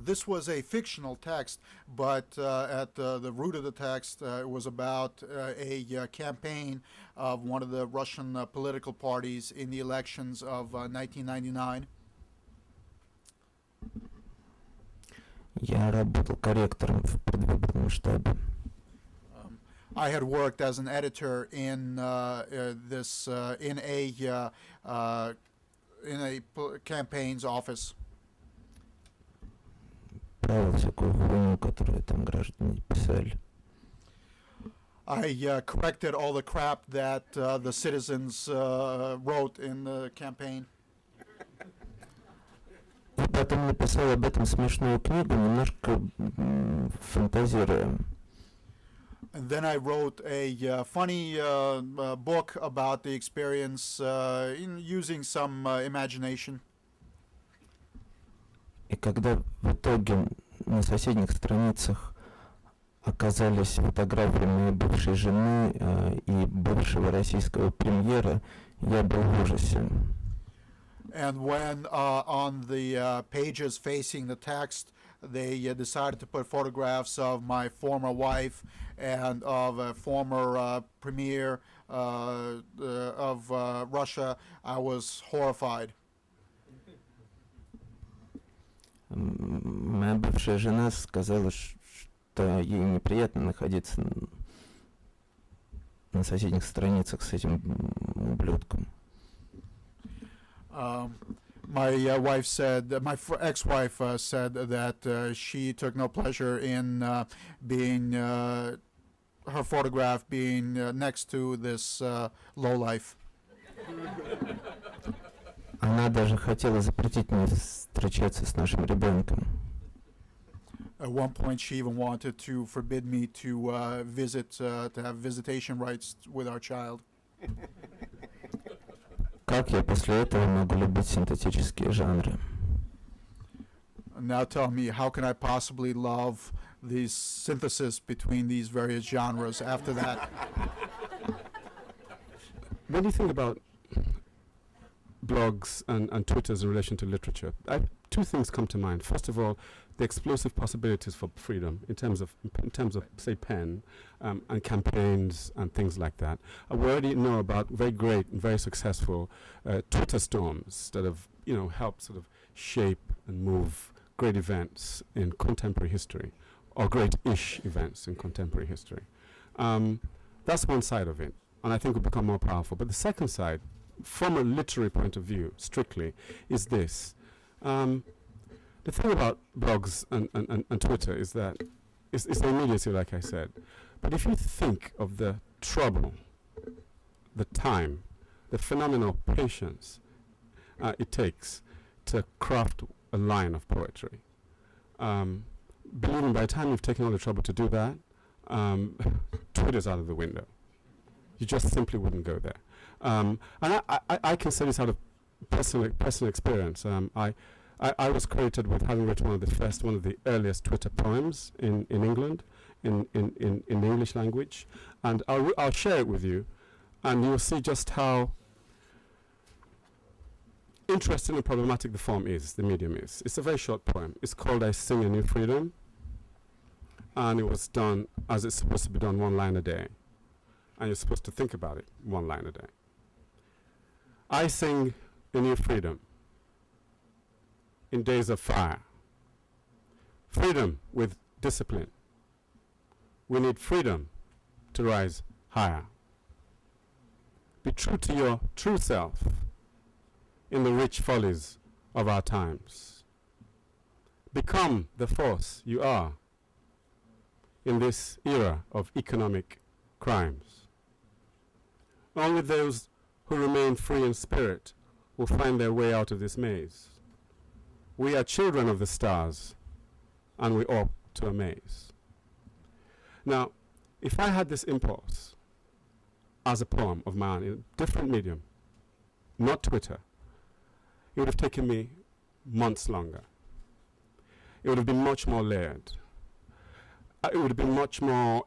This was a fictional text, but at the root of the text it was about a campaign of one of the Russian political parties in the elections of 1999. Я работал корректором в предвыборном штабе. I had worked as an editor in a campaign's office. Правил всякую хуйню, которую там граждане писали. I corrected all the crap that the citizens wrote in the campaign. И потом написал об этом смешную книгу, немножко фантазируя. And then I wrote a funny book about the experience in using some imagination. И когда в итоге на соседних страницах оказались фотографии моей бывшей жены и бывшего российского премьера, я был в ужасе. And when on the pages facing the text, they decided to put photographs of my former wife and of a former premier of Russia, I was horrified. Моя бывшая жена сказала, что ей неприятно находиться на соседних страницах с этим ублюдком. My wife said, my ex-wife said that she took no pleasure in being her photograph being next to this lowlife. Она даже хотела запретить мне встречаться с нашим ребенком. At one point, she even wanted to forbid me to visit, to have visitation rights with our child. Как я после этого могу любить синтетические жанры? Now tell me, how can I possibly love the synthesis between these various genres after that? What do you think about blogs and Twitters in relation to literature? Two things come to mind. First of all, the explosive possibilities for freedom in terms of say pen and campaigns and things like that. We already know about very great and very successful Twitter storms that have helped sort of shape and move great events in contemporary history, or great-ish events in contemporary history. That's one side of it, and I think will become more powerful. But the second side, from a literary point of view, strictly, is this. The thing about blogs and Twitter is that it's the immediacy, like I said. But if you think of the trouble, the time, the phenomenal patience it takes to craft a line of poetry, believe me, by the time you've taken all the trouble to do that, Twitter's out of the window. You just simply wouldn't go there. And I can say this out of personal experience. I was credited with having written one of the earliest Twitter poems in England, in the English language, and I'll share it with you, and you'll see just how interesting and problematic the form is, the medium is. It's a very short poem. It's called "I Sing a New Freedom," and it was done as it's supposed to be done, one line a day. And you're supposed to think about it, one line a day. I sing a new freedom in days of fire. Freedom with discipline. We need freedom to rise higher. Be true to your true self in the rich follies of our times. Become the force you are in this era of economic crimes. Only those who remain free in spirit will find their way out of this maze. We are children of the stars, and we ought to amaze. Now, if I had this impulse as a poem of my own in a different medium, not Twitter, it would have taken me months longer. It would have been much more layered. It would have been much more,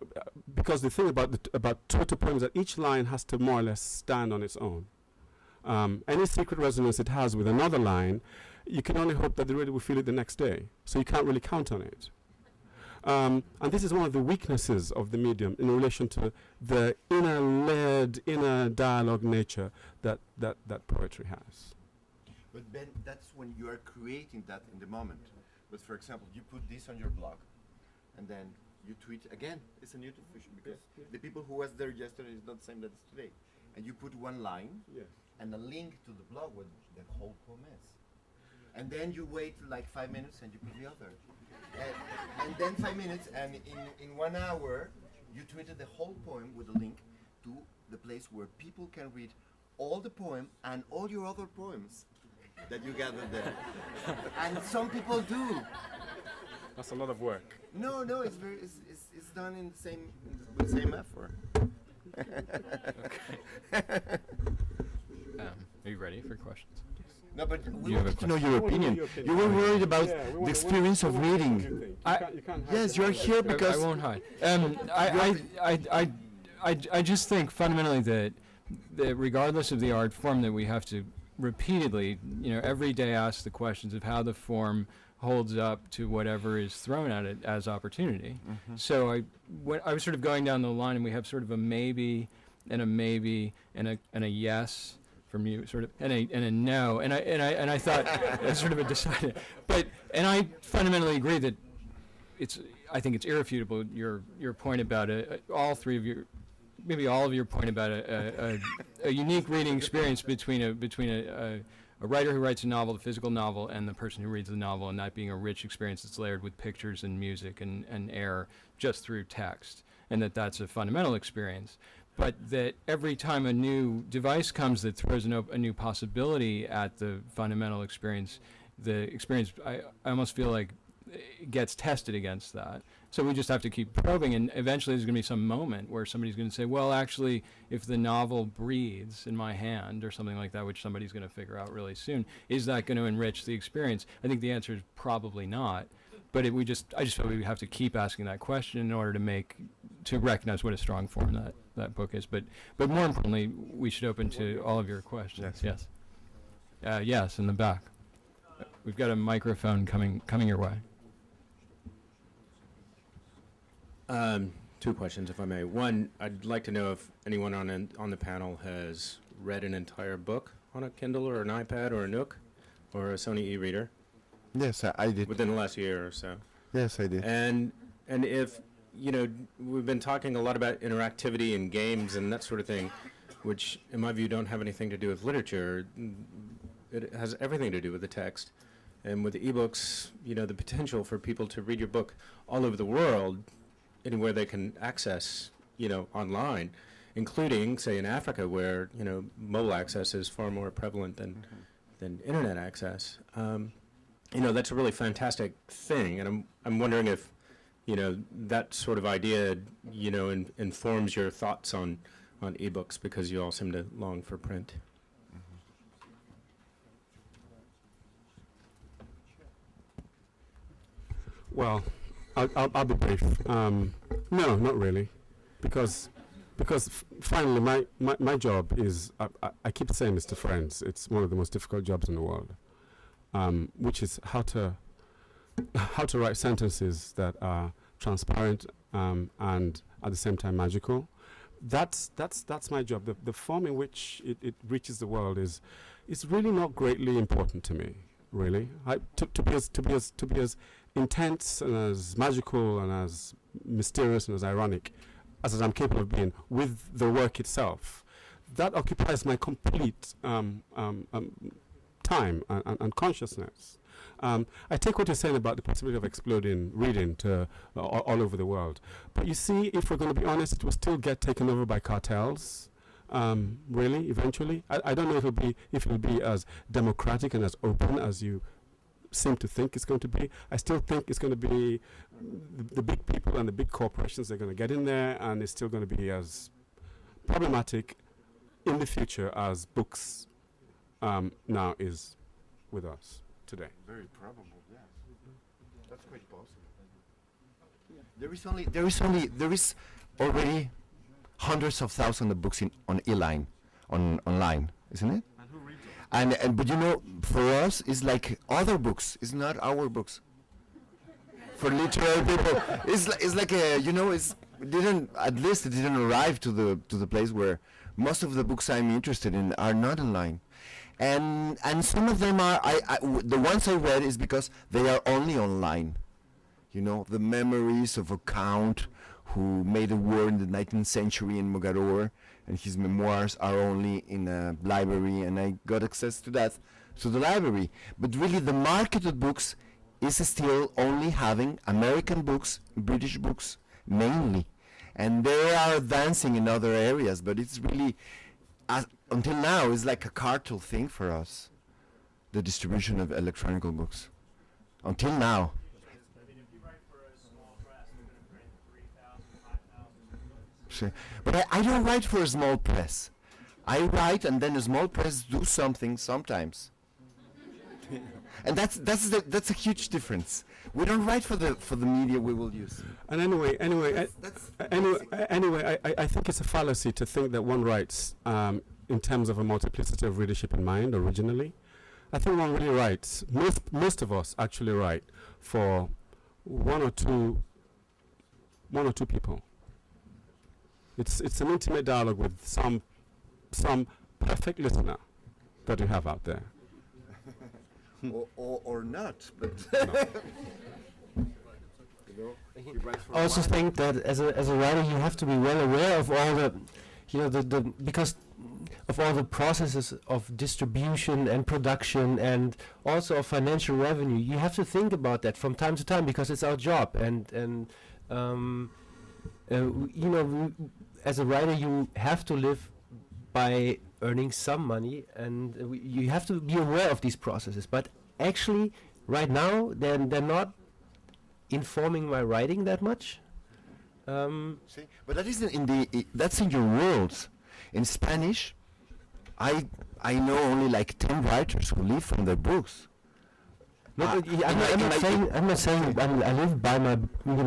because the thing about Twitter poems is that each line has to more or less stand on its own. Any secret resonance it has with another line, you can only hope that the reader will feel it the next day. So you can't really count on it. And this is one of the weaknesses of the medium in relation to the inner layered, inner dialogue nature that poetry has. But Ben, that's when you are creating that in the moment. But for example, you put this on your blog, and then you tweet again. It's a new diffusion because the people who was there yesterday is not the same that is today. And you put one line and a link to the blog where the whole poem is. And then you wait like 5 minutes and you put the other. And then 5 minutes, and in 1 hour, you tweeted the whole poem with a link to the place where people can read all the poem and all your other poems that you gathered there. And some people do. That's a lot of work. No, it's done in the same effort. Are you ready for questions? No, but we You have a wanted to know your opinion. You were worried about the experience of reading. Yes, you're here because I won't hide. I just think fundamentally that regardless of the art form, that we have to repeatedly, every day ask the questions of how the form holds up to whatever is thrown at it as opportunity. So I was sort of going down the line, and we have sort of a maybe and a yes from you, sort of, and a no, and I thought that's sort of a decided, and I fundamentally agree that I think it's irrefutable your point about all three of your, maybe all of your point about a unique reading experience between a writer who writes a novel, the physical novel, and the person who reads the novel, and that being a rich experience that's layered with pictures and music and air just through text, and that's a fundamental experience. But that every time a new device comes that throws a new possibility at the fundamental experience, the experience, I almost feel like it gets tested against that. So we just have to keep probing, and eventually there's going to be some moment where somebody's going to say, well, actually, if the novel breathes in my hand or something like that, which somebody's going to figure out really soon, is that going to enrich the experience? I think the answer is probably not. But I just feel we have to keep asking that question in order to recognize what a strong form that book is. But more importantly, we should open to all of your questions. Yes. Yes, in the back. We've got a microphone coming your way. 2 questions, if I may. One, I'd like to know if anyone on the panel has read an entire book on a Kindle or an iPad or a Nook or a Sony e-reader. Yes, I did. Within the last year or so. Yes, I did. And if, we've been talking a lot about interactivity and games and that sort of thing, which in my view don't have anything to do with literature. It has everything to do with the text. And with the ebooks, the potential for people to read your book all over the world, anywhere they can access, online, including, say, in Africa, where, mobile access is far more prevalent than internet access. That's a really fantastic thing, and I'm wondering if, that sort of idea, informs your thoughts on ebooks, because you all seem to long for print. Well, I'll be brief. No, not really, because finally my job is, I keep saying this to friends, it's one of the most difficult jobs in the world, which is how to write sentences that are transparent, and at the same time magical. That's my job. The form in which it reaches the world is really not greatly important to me. Really, to be as intense and as magical and as mysterious and as ironic as I'm capable of being with the work itself. That occupies my complete time and consciousness. I take what you're saying about the possibility of exploding reading to all over the world. But you see, if we're going to be honest, it will still get taken over by cartels. Really, eventually. I don't know if it'll be as democratic and as open as you seem to think it's going to be. I still think it's going to be the big people and the big corporations that are going to get in there, and it's still going to be as problematic in the future as books now is with us today. Very probable, yes. That's quite possible. There is already hundreds of thousands of books online, isn't it? And who reads them? And but for us, it's like other books. It's not our books. For literary people, it's like it didn't arrive to the place where most of the books I'm interested in are not online, and some of them are. The ones I read is because they are only online. The memories of a count who made a war in the 19th century in Mogador, and his memoirs are only in a library, and I got access to that through the library. But really, the marketed books is still only having American books, British books mainly, and they are advancing in other areas. But it's really, until now, it's like a cartel thing for us, the distribution of electronic books. Until now. But I don't write for a small press. I write, and then a small press do something sometimes, and that's a huge difference. We don't write for the media we will use. And anyway, I think it's a fallacy to think that one writes in terms of a multiplicity of readership in mind originally. I think one really writes. Most of us actually write for one or two people. It's an intimate dialogue with some perfect listener that you have out there. or not, but I also think that as a writer, you have to be well aware of all the because of all the processes of distribution and production and also of financial revenue. You have to think about that from time to time because it's our job, and as a writer, you have to live by earning some money, and you have to be aware of these processes. But actually, right now, they're not informing my writing that much. See, but that isn't that's in your world. In Spanish, I know only like 10 writers who live from their books. No, but I'm not saying I live by my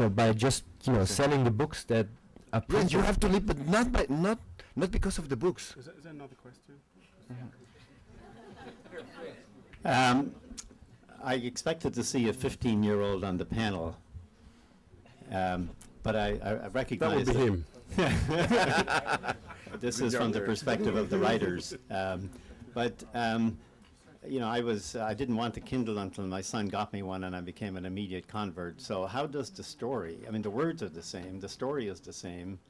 by just selling the books that are Yes, printed. you have to live, but not because of the books. Is there another question? I expected to see a 15-year-old on the panel, but I recognize That would be him. this is from the perspective of the writers. I didn't want the Kindle until my son got me one, and I became an immediate convert. So how does the story, the words are the same, the story is the same.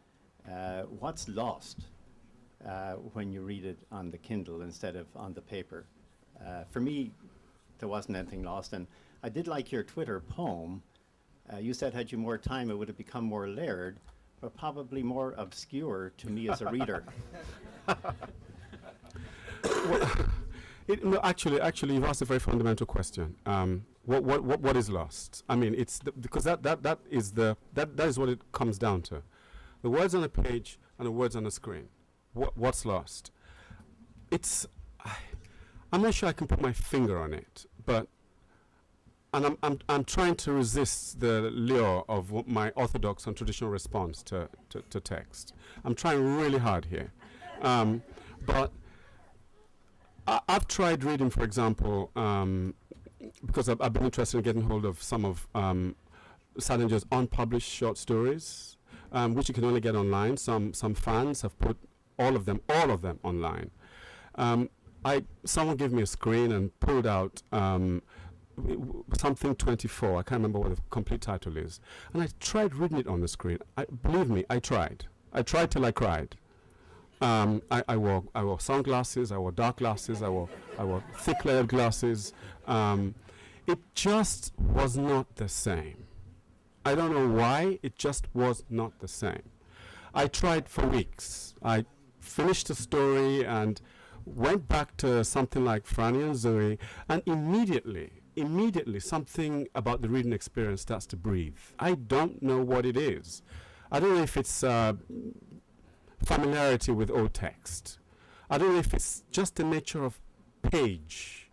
What's lost when you read it on the Kindle instead of on the paper? For me, there wasn't anything lost. And I did like your Twitter poem. You said had you more time, it would have become more layered, but probably more obscure to me as a reader. Actually, you've asked a very fundamental question. What is lost? It's because that is what it comes down to. The words on a page and the words on a screen. What's lost? I'm not sure I can put my finger on it, and I'm trying to resist the lure of my orthodox and traditional response to text. I'm trying really hard here, but. I've tried reading, for example, because I've been interested in getting hold of some of Salinger's unpublished short stories, which you can only get online. Some fans have put all of them online. Someone gave me a screen and pulled out something 24. I can't remember what the complete title is. And I tried reading it on the screen. Believe me, I tried. I tried till I cried. I wore sunglasses. I wore dark glasses. I wore thick-layered glasses. It just was not the same. I don't know why. It just was not the same. I tried for weeks. I finished the story and went back to something like Franny and Zoe, and immediately something about the reading experience starts to breathe. I don't know what it is. I don't know if it's familiarity with old text. I don't know if it's just the nature of page.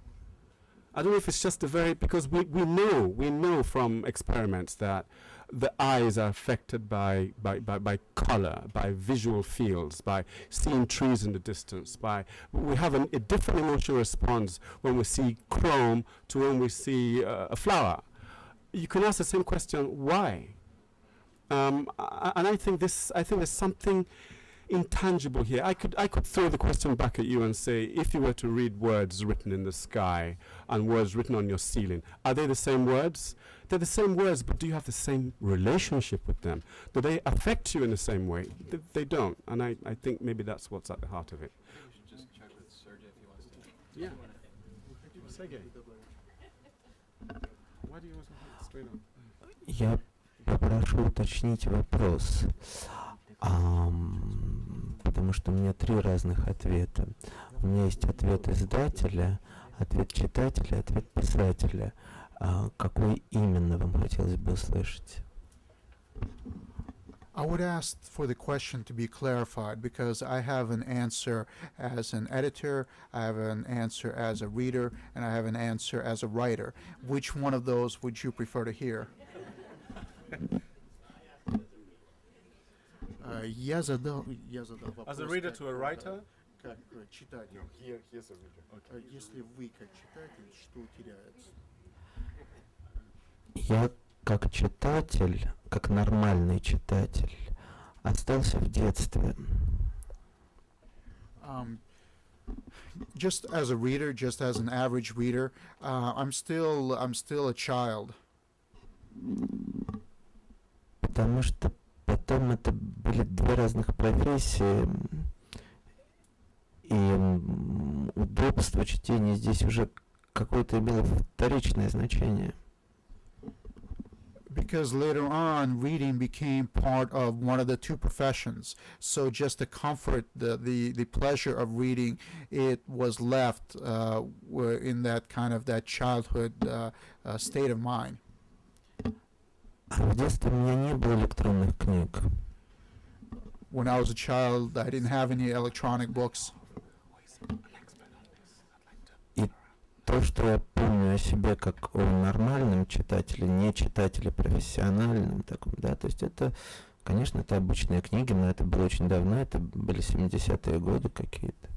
I don't know if it's just because we know from experiments that the eyes are affected by color, by visual fields, by seeing trees in the distance. We have a different emotional response when we see chrome to when we see a flower. You can ask the same question, why? And I think there's something intangible here. I could throw the question back at you and say, if you were to read words written in the sky and words written on your ceiling, are they the same words? They're the same words, but do you have the same relationship with them? Do they affect you in the same way? They don't, and I think maybe that's what's at the heart of it. We should just check with Sergi if he wants to. Yeah. Sergey. Why do you want to hold it straight on? Я попрошу уточнить вопрос, потому что у меня 3 разных ответа. У меня есть ответ издателя, ответ читателя, ответ писателя. Какой именно вам хотелось бы услышать? I would ask for the question to be clarified because I have an answer as an editor, I have an answer as a reader, and I have an answer as a writer. Which one of those would you prefer to hear? Я задал вопрос. As a reader to a writer? Как читатель. Если вы как читатель, что теряется? Я как читатель, как нормальный читатель, остался в детстве. Just as a reader, just as an average reader, I'm still a child. Потому что потом это были 2 разных профессии, и удобство чтения здесь уже какое-то имело вторичное значение. Because later on, reading became part of one of the 2 professions. So just the comfort, the pleasure of reading, it was left in that kind of that childhood state of mind. В детстве у меня не было электронных книг. When I was a child, I didn't have any electronic books. То, что я помню о себе как о нормальном читателе, не читателе профессиональном таком, да, то есть это, конечно, это обычные книги, но это было очень давно, это были 70-е годы какие-то.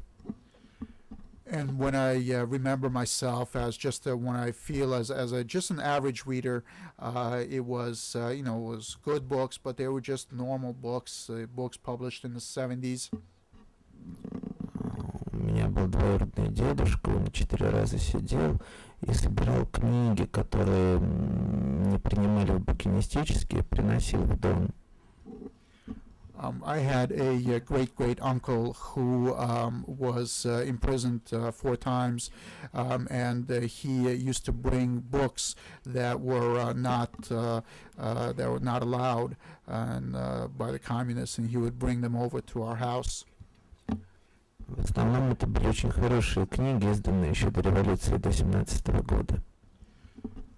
And when I remember myself as just when I feel as just an average reader, it was it was good books, but they were just normal books, books published in the 70s. У меня был двоюродный дедушка, он 4 раза сидел и собирал книги, которые не принимали в букинистические, приносил в дом. I had a great uncle who was imprisoned 4 times, and he used to bring books that were not allowed by the communists, and he would bring them over to our house. В основном это были очень хорошие книги, изданные еще до революции, до 17-го года.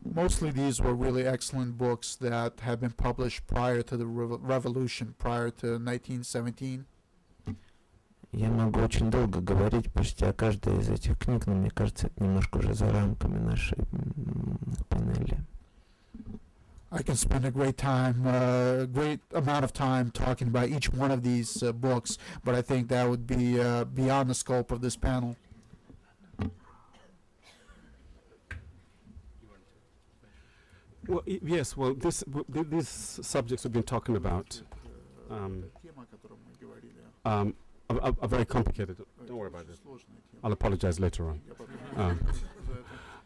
Mostly these were really excellent books that had been published prior to the revolution, prior to 1917. Я могу очень долго говорить почти о каждой из этих книг, но мне кажется, это немножко уже за рамками нашей панели. I can spend a great amount of time talking about each one of these books, but I think that would be beyond the scope of this panel. Well, yes. Well, these subjects we've been talking about are very complicated. Don't worry about it. I'll apologize later on.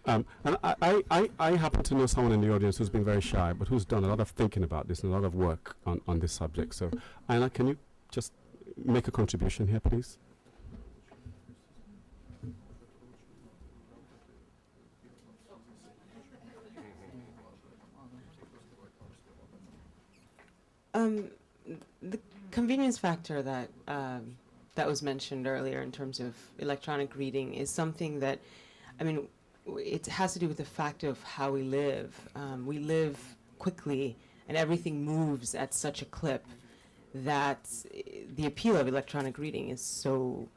And I happen to know someone in the audience who's been very shy, but who's done a lot of thinking about this and a lot of work on this subject. So, Anna, can you just make a contribution here, please? The convenience factor that that was mentioned earlier in terms of electronic reading is something that, I mean, it has to do with the fact of how we live. We live quickly, and everything moves at such a clip that the appeal of electronic reading is so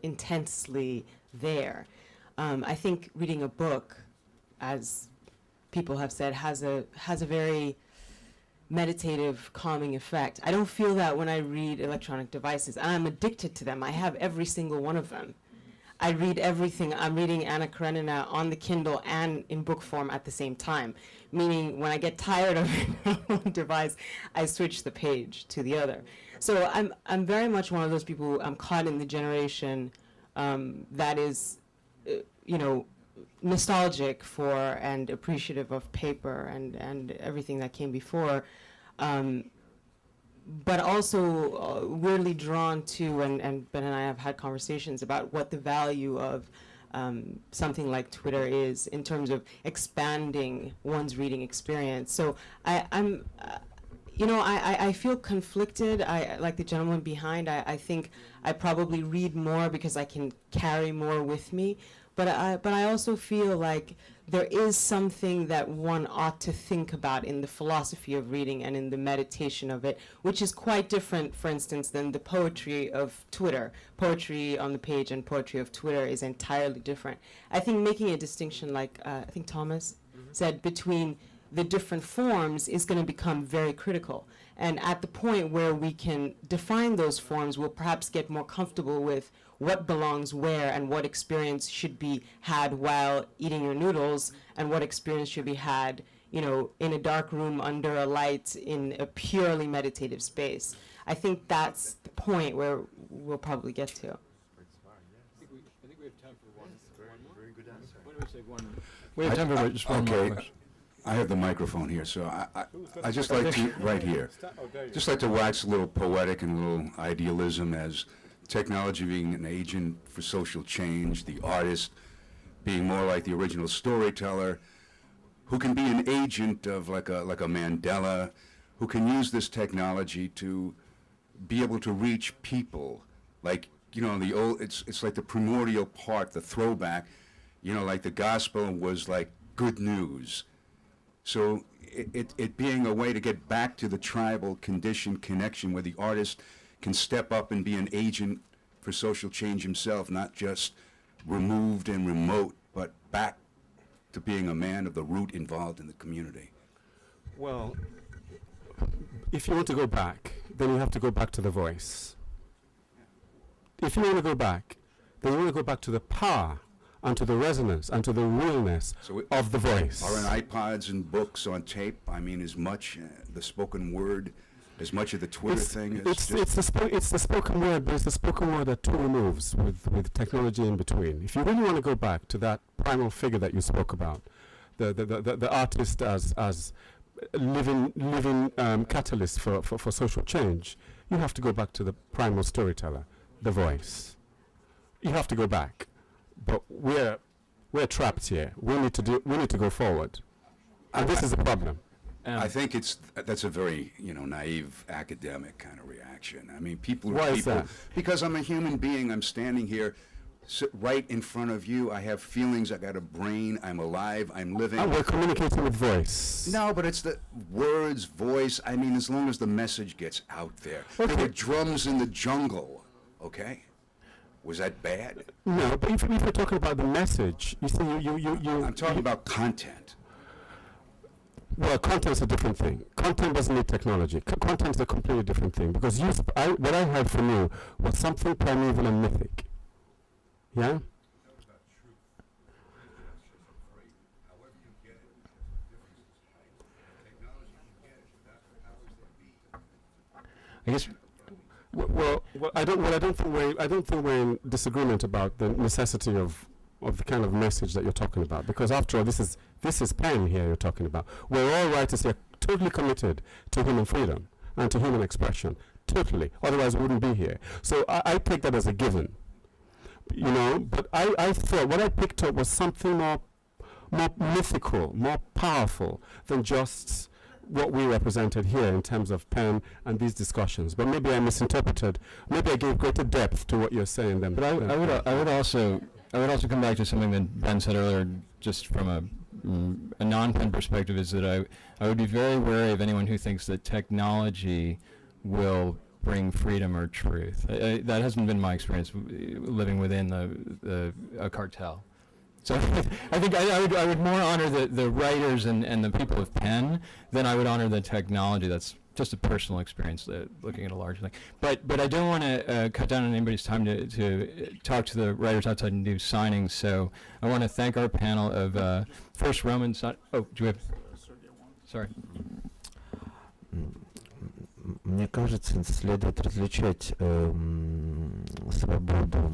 intensely there. I think reading a book, as people have said, has a very meditative, calming effect. I don't feel that when I read electronic devices. I'm addicted to them. I have every single one of them. I read everything. I'm reading Anna Karenina on the Kindle and in book form at the same time, meaning when I get tired of one device, I switch the page to the other. So I'm very much one of those people who I'm caught in the generation that is, nostalgic for and appreciative of paper and everything that came before, but also weirdly drawn to, and Ben and I have had conversations about what the value of something like Twitter is in terms of expanding one's reading experience. So I feel conflicted. Like the gentleman behind, I think I probably read more because I can carry more with me. But I also feel like there is something that one ought to think about in the philosophy of reading and in the meditation of it, which is quite different, for instance, than the poetry of Twitter. Poetry on the page and poetry of Twitter is entirely different. I think making a distinction, like I think Thomas said, between the different forms is going to become very critical. And at the point where we can define those forms, we'll perhaps get more comfortable with what belongs where and what experience should be had while eating your noodles and what experience should be had, in a dark room under a light in a purely meditative space. I think that's the point where we'll probably get to. I think we have time for one more. Very good answer. Why don't we say one? We have time for just one more question. I have the microphone here, so I just like to, right here, just like to wax a little poetic and a little idealism as technology being an agent for social change, the artist being more like the original storyteller, who can be an agent of like a Mandela, who can use this technology to be able to reach people, like, the old, it's like the primordial part, the throwback, like the gospel was like good news. So it being a way to get back to the tribal condition connection where the artist can step up and be an agent for social change himself, not just removed and remote, but back to being a man of the root involved in the community. Well, if you want to go back, then you have to go back to the voice. If you want to go back, then you want to go back to the power and to the resonance and to the realness of the voice. Are on iPods and books on tape, as much the spoken word, as much of the Twitter thing as it's the spoken word, but it's the spoken word that totally moves with technology in between. If you really want to go back to that primal figure that you spoke about, the artist as living catalyst for social change, you have to go back to the primal storyteller, the voice. You have to go back. But we're trapped here. We need to go forward, and this is the problem. I think that's a very naive academic kind of reaction. People. Why is that? Because I'm a human being. I'm standing here, right in front of you. I have feelings. I got a brain. I'm alive. I'm living. And we're communicating with voice. No, but it's the words, voice. As long as the message gets out there. Okay. There were drums in the jungle. Okay. Was that bad? No, but if we're talking about the message, you see, I'm talking about content. Well, content's a different thing. Content doesn't need technology. Content is a completely different thing, because what I heard from you was something primeval and mythic. Yeah? I guess Well, I don't think we're in disagreement about the necessity of the kind of message that you're talking about, because after all, this is pen here you're talking about. We're all writers here totally committed to human freedom and to human expression, totally. Otherwise, we wouldn't be here. So I take that as a given, you know. But I thought what I picked up was something more mythical, more powerful than just what we represented here in terms of pen and these discussions. But maybe I misinterpreted. Maybe I gave greater depth to what you're saying then. But I would also come back to something that Ben said earlier, just from a non-pen perspective, is that I would be very wary of anyone who thinks that technology will bring freedom or truth. That hasn't been my experience living within a cartel. So I think I would more honor the writers and the people of pen than I would honor the technology. That's just a personal experience, looking at a larger thing. But I don't want to cut down on anybody's time to talk to the writers outside and do signings. So I want to thank our panel of first Roman. Do you have? Sorry. Мне кажется, следует различать свободу,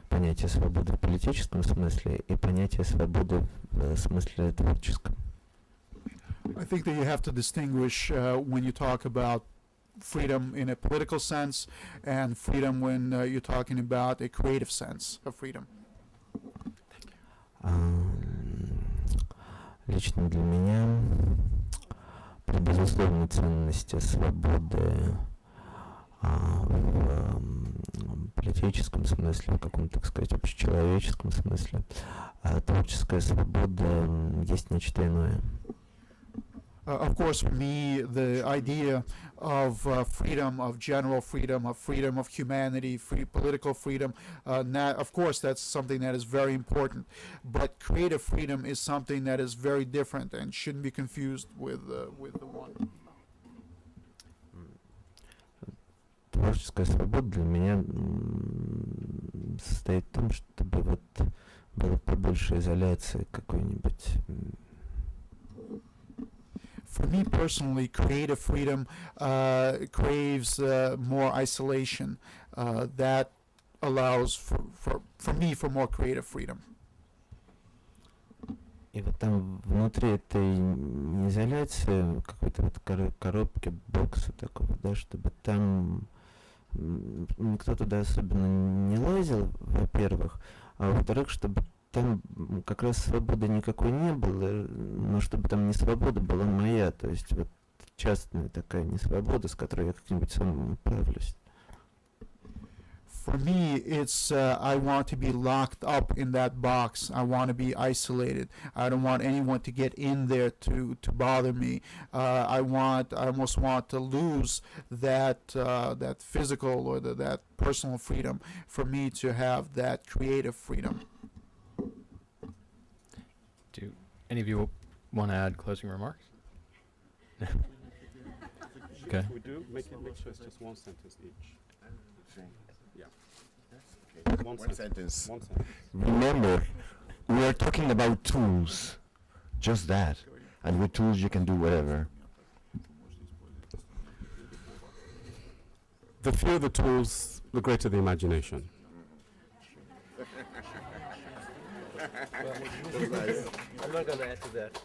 понятие свободы в политическом смысле и понятие свободы в смысле творческом. I think that you have to distinguish when you talk about freedom in a political sense and freedom when you're talking about a creative sense of freedom. Лично для меня при безусловной ценности свободы в политическом смысле, в каком-то, так сказать, общечеловеческом смысле, творческая свобода есть нечто иное. Of course, for me, the idea of freedom, of general freedom, of humanity, free political freedom, of course, that's something that is very important. But creative freedom is something that is very different and shouldn't be confused with the one. Творческая свобода для меня состоит в том, чтобы вот было побольше изоляции какой-нибудь. For me personally, creative freedom craves more isolation. That allows for me for more creative freedom. И вот там внутри этой изоляции, какой-то вот коробки, бокса такого, да, чтобы там никто туда особенно не лазил, во-первых, а во-вторых, чтобы там как раз свободы никакой не было, но чтобы там не свобода была моя, то есть вот частная такая не свобода, с которой я как-нибудь сам управлюсь. For me, it's I want to be locked up in that box. I want to be isolated. I don't want anyone to get in there to bother me. I almost want to lose that physical or that personal freedom for me to have that creative freedom. Do any of you want to add closing remarks? Okay. We do make sure it's just one sentence each. Yeah. One sentence. Remember, we are talking about tools, just that. And with tools you can do whatever. The fewer the tools, the greater the imagination. I'm not going to add to that.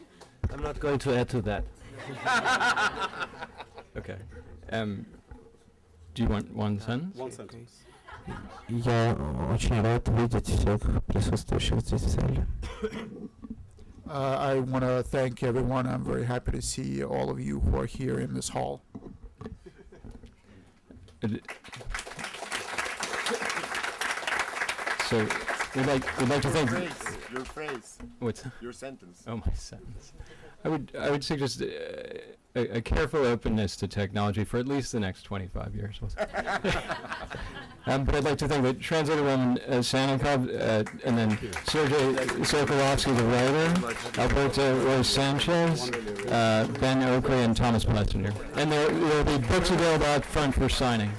I'm not going to add to that. Okay. Do you want one sentence? One sentence. Я очень рад видеть всех присутствующих здесь в зале. I want to thank everyone. I'm very happy to see all of you who are here in this hall. So we'd like to thank Your phrase. What's Your sentence. Oh, my sentence. I would suggest a careful openness to technology for at least the next 25 years. But I'd like to thank the translator Roman Sanikov, and then Sergi Sokolovskiy, the writer, Alberto Ruy-Sánchez, Ben Okri, and Thomas Pletzinger. And there will be books available out front for signing.